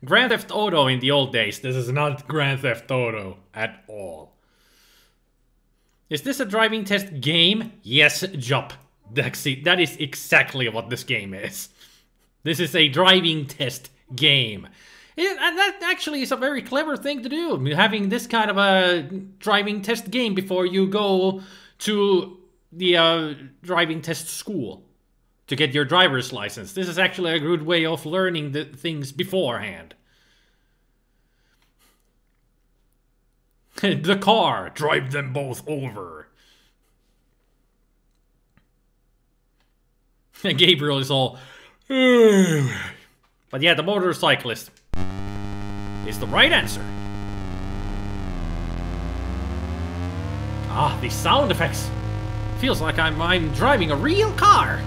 Grand Theft Auto in the old days. This is not Grand Theft Auto at all. Is this a driving test game? Yes, Jup. That is exactly what this game is. This is a driving test game. And that actually is a very clever thing to do. Having this kind of a driving test game before you go to the driving test school to get your driver's license. This is actually a good way of learning the things beforehand. The car, drive them both over. Gabriel is all... But yeah, the motorcyclist is the right answer. Ah, these sound effects. Feels like I'm driving a real car.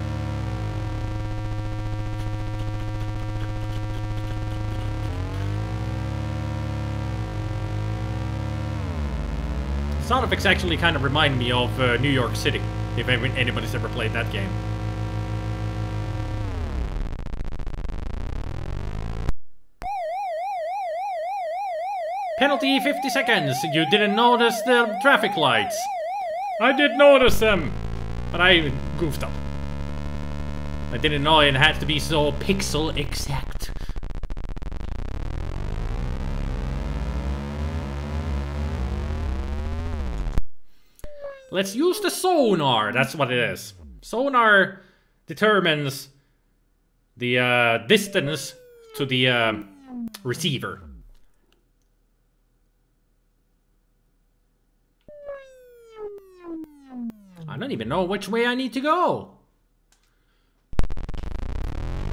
Sound effects actually kind of remind me of New York City, if anybody's ever played that game. Penalty 50 seconds. You didn't notice the traffic lights. I did notice them, but I goofed up. I didn't know it had to be so pixel exact. Let's use the sonar. That's what it is. Sonar determines the distance to the receiver. I don't even know which way I need to go.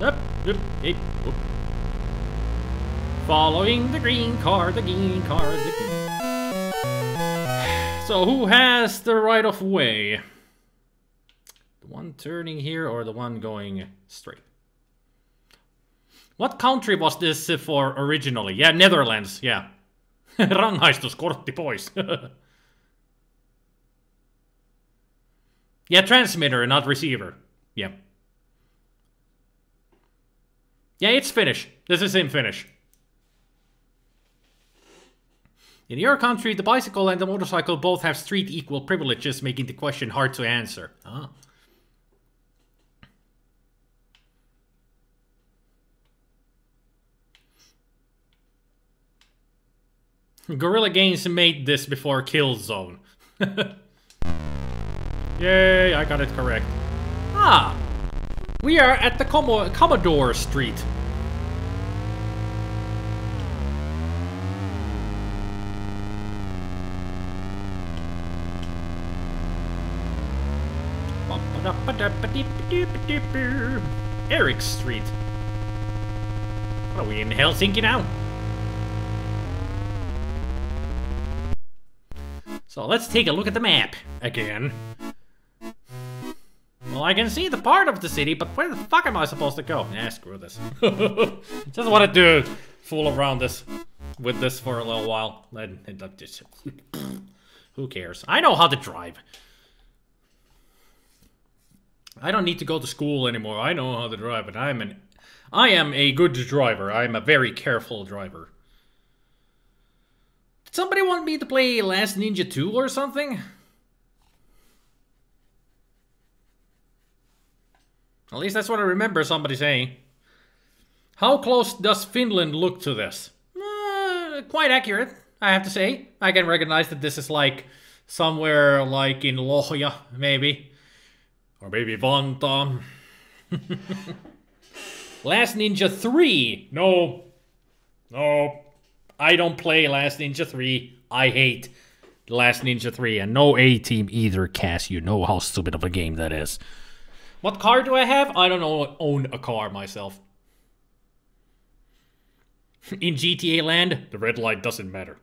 Up, up, hey, up. Following the green car, the green car, the green. So who has the right of way? The one turning here or the one going straight? What country was this for originally? Yeah, Netherlands, yeah. Rangaistuskortti pois. Yeah, transmitter, not receiver. Yeah. Yeah, it's Finnish. This is in Finnish. In your country, the bicycle and the motorcycle both have street equal privileges, making the question hard to answer. Ah. Guerrilla Games made this before Killzone. Yay, I got it correct. Ah! We are at the Commodore Street. Eric Street. What are we in Helsinki now? So let's take a look at the map again. Well, I can see the part of the city, but where the fuck am I supposed to go? Nah, screw this. Just wanted to fool around with this for a little while. Who cares? I know how to drive. I don't need to go to school anymore. I know how to drive, and I am a good driver. I'm a very careful driver. Did somebody want me to play Last Ninja 2 or something? At least that's what I remember somebody saying. How close does Finland look to this? Quite accurate, I have to say. I can recognize that this is like somewhere like in Lohja, maybe. Or maybe Vantaa. Last Ninja 3. No. No. I don't play Last Ninja 3. I hate Last Ninja 3. And no A-Team either, Cass. You know how stupid of a game that is. What car do I have? I don't own a car myself. In GTA land, the red light doesn't matter.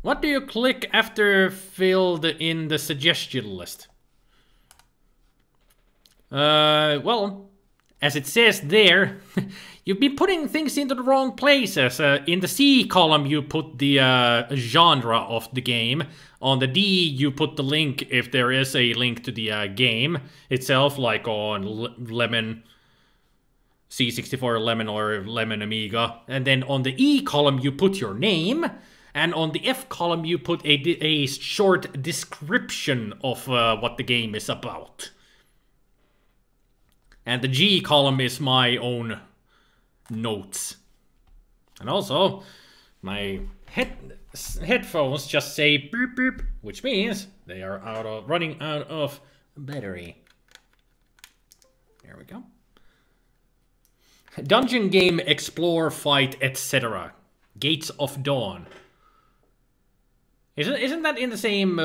What do you click after filled in the suggestion list? Well, as it says there, you've been putting things into the wrong places. In the C column, you put the genre of the game. On the D, you put the link if there is a link to the game itself, like on Lemon C64 Lemon or Lemon Amiga. And then on the E column, you put your name. And on the F column, you put a short description of what the game is about. And the G column is my own notes. And also, my headphones just say beep beep, which means they are running out of battery. There we go. Dungeon game, explore, fight, etc. Gates of Dawn. Isn't that in the same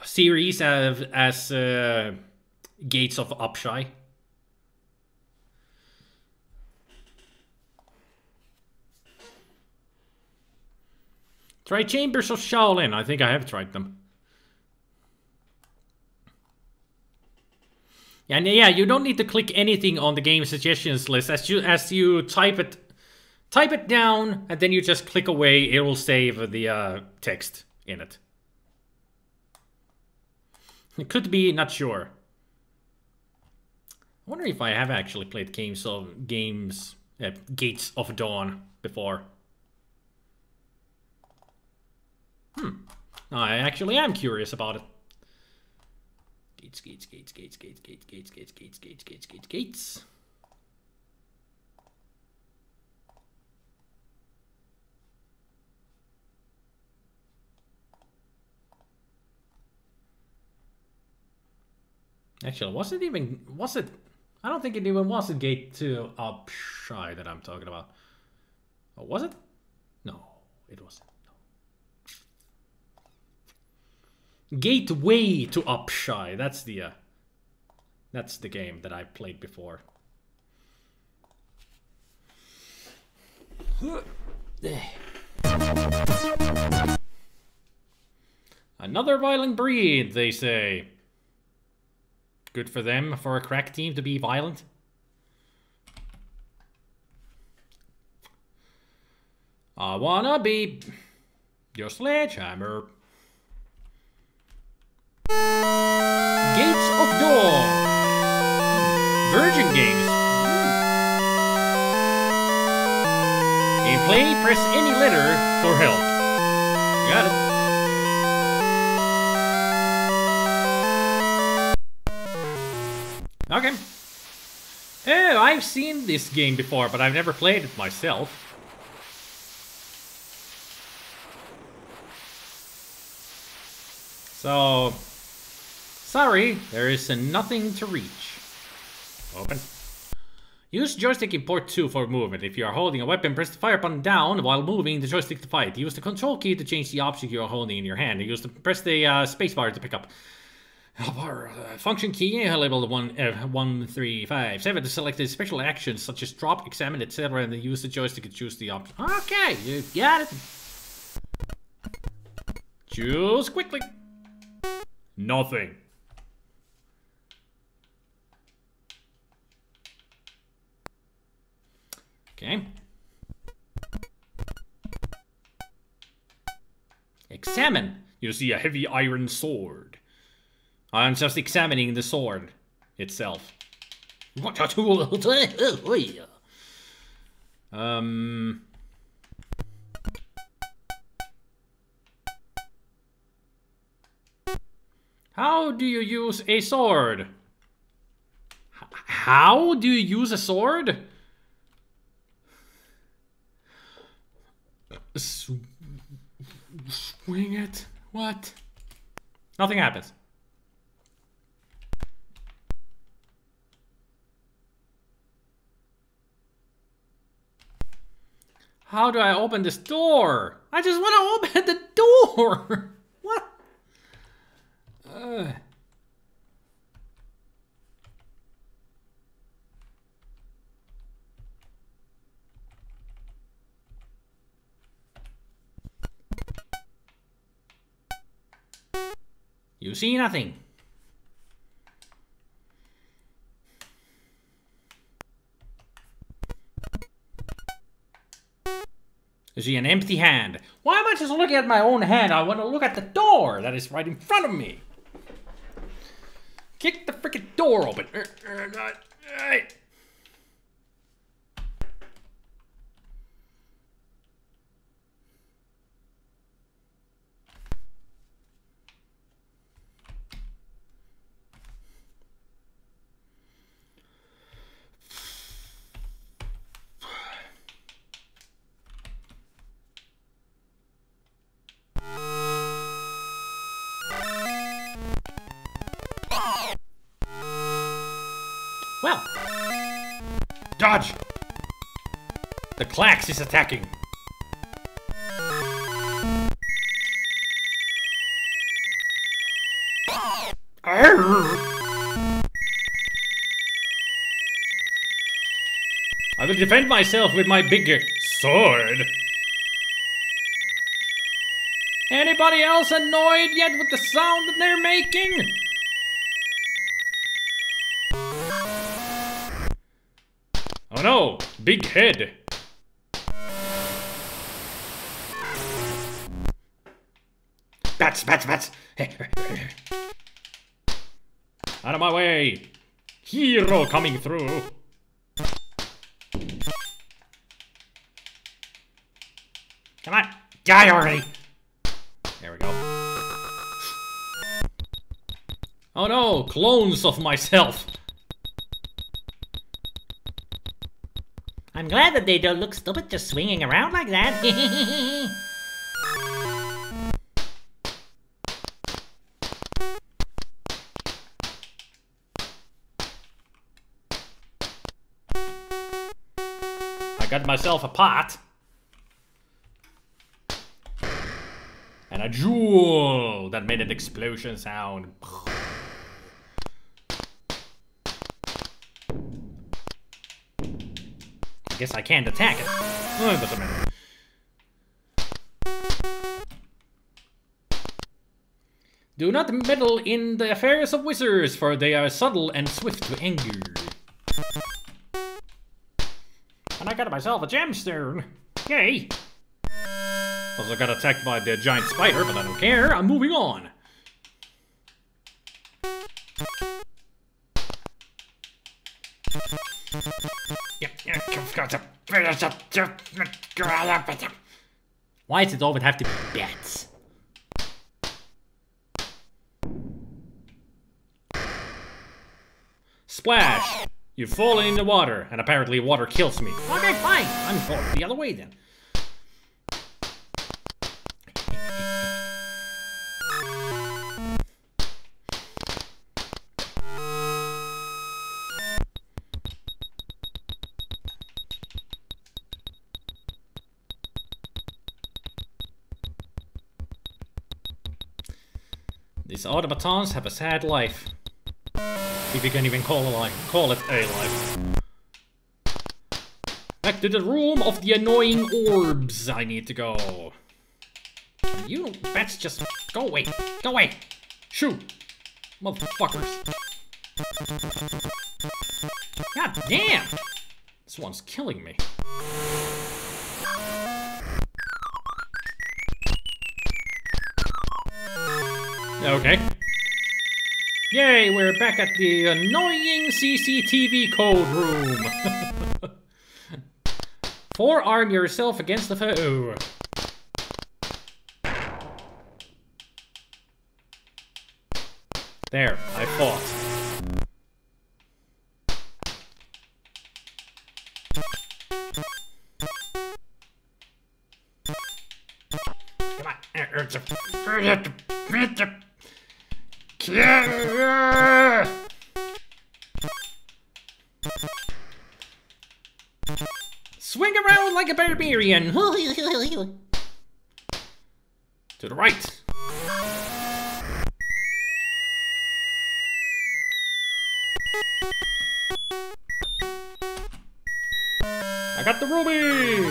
series as Gates of Upshai? Try Chambers of Shaolin. I think I have tried them. And yeah, you don't need to click anything on the game suggestions list. As you type it down, and then you just click away, it will save the text in it. It could be, not sure. I wonder if I have actually played Gates of Dawn before. I actually am curious about it. Gates. Actually, was it? I don't think it even was a gate to Upshy that I'm talking about. Oh, was it? No, it wasn't. No. Gateway to Upshy. That's the game that I played before. Another violent breed, they say. Good for them, for a crack team to be violent. I wanna be your sledgehammer. Gates of Dawn. Virgin Games. In play, press any letter for help. Got it. Okay. Oh, I've seen this game before, but I've never played it myself. So, sorry, there is nothing to reach. Open. Use joystick in port 2 for movement. If you are holding a weapon, press the fire button down while moving the joystick to fight. Use the control key to change the object you are holding in your hand. Press the spacebar to pick up. Function key labeled 1, 3, 5, 7 to select the special actions such as drop, examine, etc. and then use the joystick to choose the option. Okay, you got it. Choose quickly. Nothing. Okay. Examine. You see a heavy iron sword. I'm just examining the sword itself. How do you use a sword? How do you use a sword? Swing it. What? Nothing happens. How do I open this door? I just want to open the door. What? You see nothing. You see an empty hand. Why am I just looking at my own hand? I want to look at the door that is right in front of me. Kick the freaking door open. Well, dodge! The Klax is attacking. I will defend myself with my big sword. Anybody else annoyed yet with the sound that they're making? Oh no! Big head! Bats! Out of my way! Hero coming through! Come on! Die already! There we go. Oh no! Clones of myself! I'm glad that they don't look stupid just swinging around like that. got myself a pot. And a jewel that made an explosion sound. I guess I can't attack it. Oh, it doesn't matter. Do not meddle in the affairs of wizards, for they are subtle and swift to anger. And I got myself a gemstone. Yay! Also got attacked by the giant spider, but I don't care. I'm moving on. Why does it always have to be bats? Splash! You've fallen in the water, and apparently water kills me. Okay, fine. I'm going the other way then. These automatons have a sad life. If you can even call it a life. Back to the room of the annoying orbs I need to go. You bats, just go away. Go away. Shoot. Motherfuckers. God damn. This one's killing me. Okay. Yay, we're back at the annoying CCTV code room. Forearm yourself against the foe. There, I fought. Come on. Swing around like a barbarian. To the right. I got the ruby.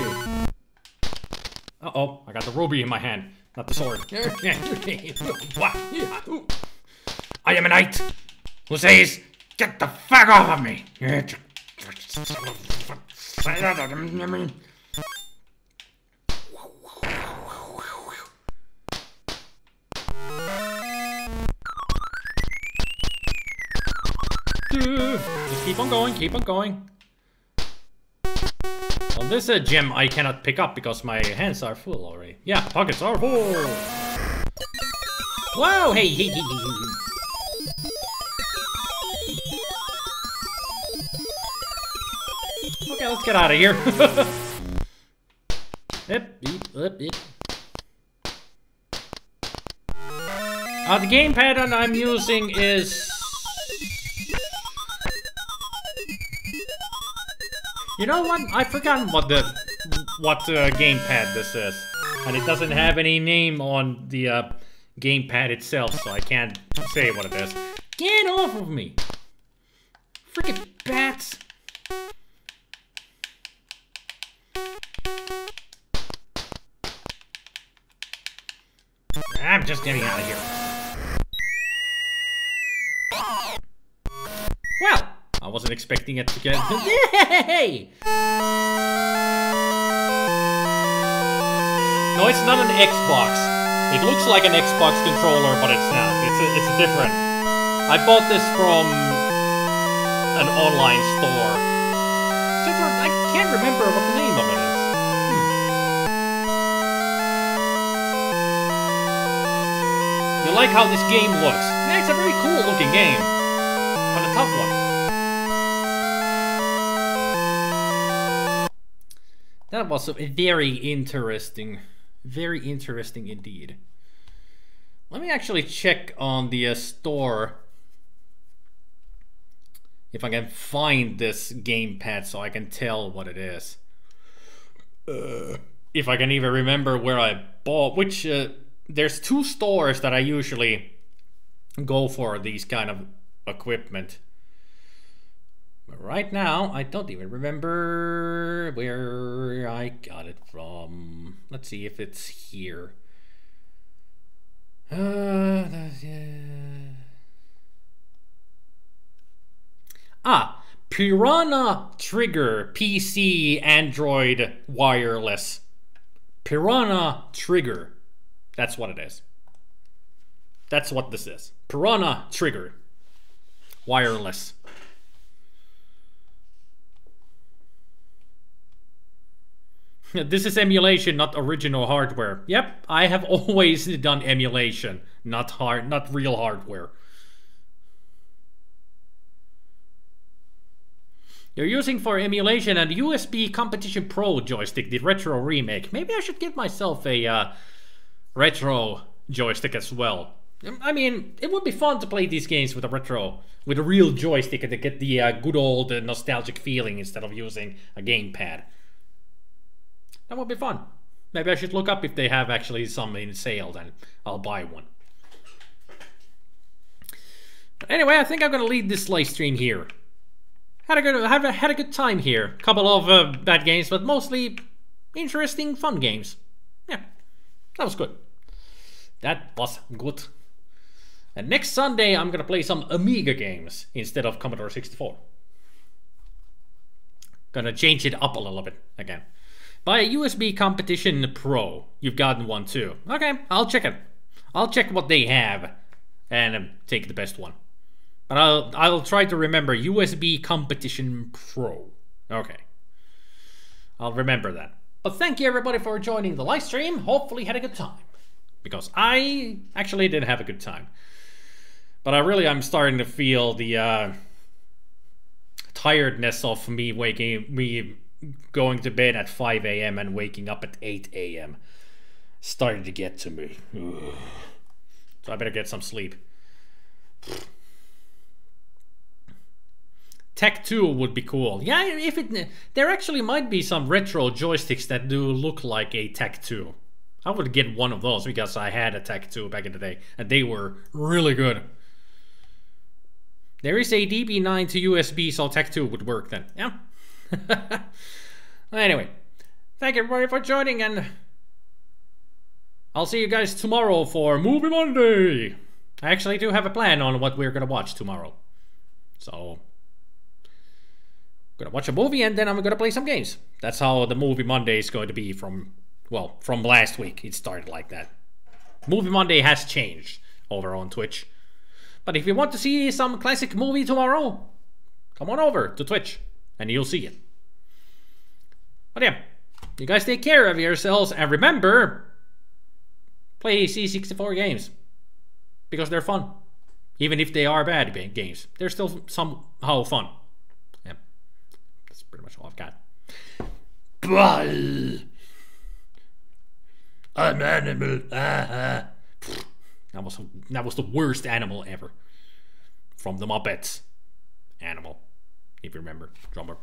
Uh-oh, I got the ruby in my hand, not the sword. I am a knight who says, get the fuck off of me! Just keep on going, keep on going. Well, this gem I cannot pick up because my hands are full already. Yeah, pockets are full! Whoa, hey, hey, hey, hey. Okay, let's get out of here. Yep, yep, yep. The game pattern I'm using is... You know what? I've forgotten what gamepad this is. And it doesn't have any name on the gamepad itself, so I can't say what it is. Get off of me! Freaking bats! I'm just getting out of here. Well, I wasn't expecting it to get... Yay! No, it's not an Xbox. It looks like an Xbox controller, but it's not. It's a different. I bought this from an online store. I can't remember what the name of it is. You like how this game looks? Yeah, it's a very cool looking game. But a tough one. That was very interesting. Very interesting indeed. Let me actually check on the store if I can find this gamepad so I can tell what it is. If I can even remember where I bought which. There's 2 stores that I usually go for these kind of equipment. But right now, I don't even remember where I got it from. Let's see if it's here. Piranha Trigger PC Android wireless. Piranha Trigger. That's what it is. That's what this is. Piranha Trigger. Wireless. This is emulation, not original hardware. Yep, I have always done emulation, not real hardware. You're using for emulation and USB Competition Pro joystick, the retro remake. Maybe I should give myself a retro joystick as well. I mean, it would be fun to play these games with a real joystick and to get the good old nostalgic feeling instead of using a gamepad. That would be fun. Maybe I should look up if they have actually some in sale, then I'll buy one. But anyway, I think I'm gonna leave this live stream here. Had a good time here. Couple of bad games, but mostly interesting, fun games. Yeah, that was good. That was good. And next Sunday, I'm gonna play some Amiga games instead of Commodore 64. Gonna change it up a little bit again. Buy a USB Competition Pro. You've gotten one too. Okay, I'll check it. I'll check what they have and take the best one. But I'll try to remember USB Competition Pro. Okay. I'll remember that. But thank you everybody for joining the live stream. Hopefully had a good time. Because I actually did have a good time. But I'm starting to feel the tiredness of me going to bed at 5 a.m. and waking up at 8 a.m. started to get to me. Ugh. So I better get some sleep. Tech 2 would be cool. Yeah, there actually might be some retro joysticks that do look like a Tech 2. I would get one of those because I had a Tech 2 back in the day and they were really good. There is a DB9 to USB, so Tech 2 would work then. Yeah. Anyway, thank you everybody for joining, and I'll see you guys tomorrow for Movie Monday. I actually do have a plan on what we're gonna watch tomorrow. So, I'm gonna watch a movie and then I'm gonna play some games. That's how the Movie Monday is going to be from last week. It started like that. Movie Monday has changed over on Twitch. But if you want to see some classic movie tomorrow, come on over to Twitch and you'll see it. But yeah, you guys take care of yourselves and remember, play C64 games because they're fun. Even if they are bad games, they're still somehow fun. Yeah, that's pretty much all I've got. Bye. I'm animal. That was the worst animal ever. From the Muppets. Animal. If you remember. Drummer.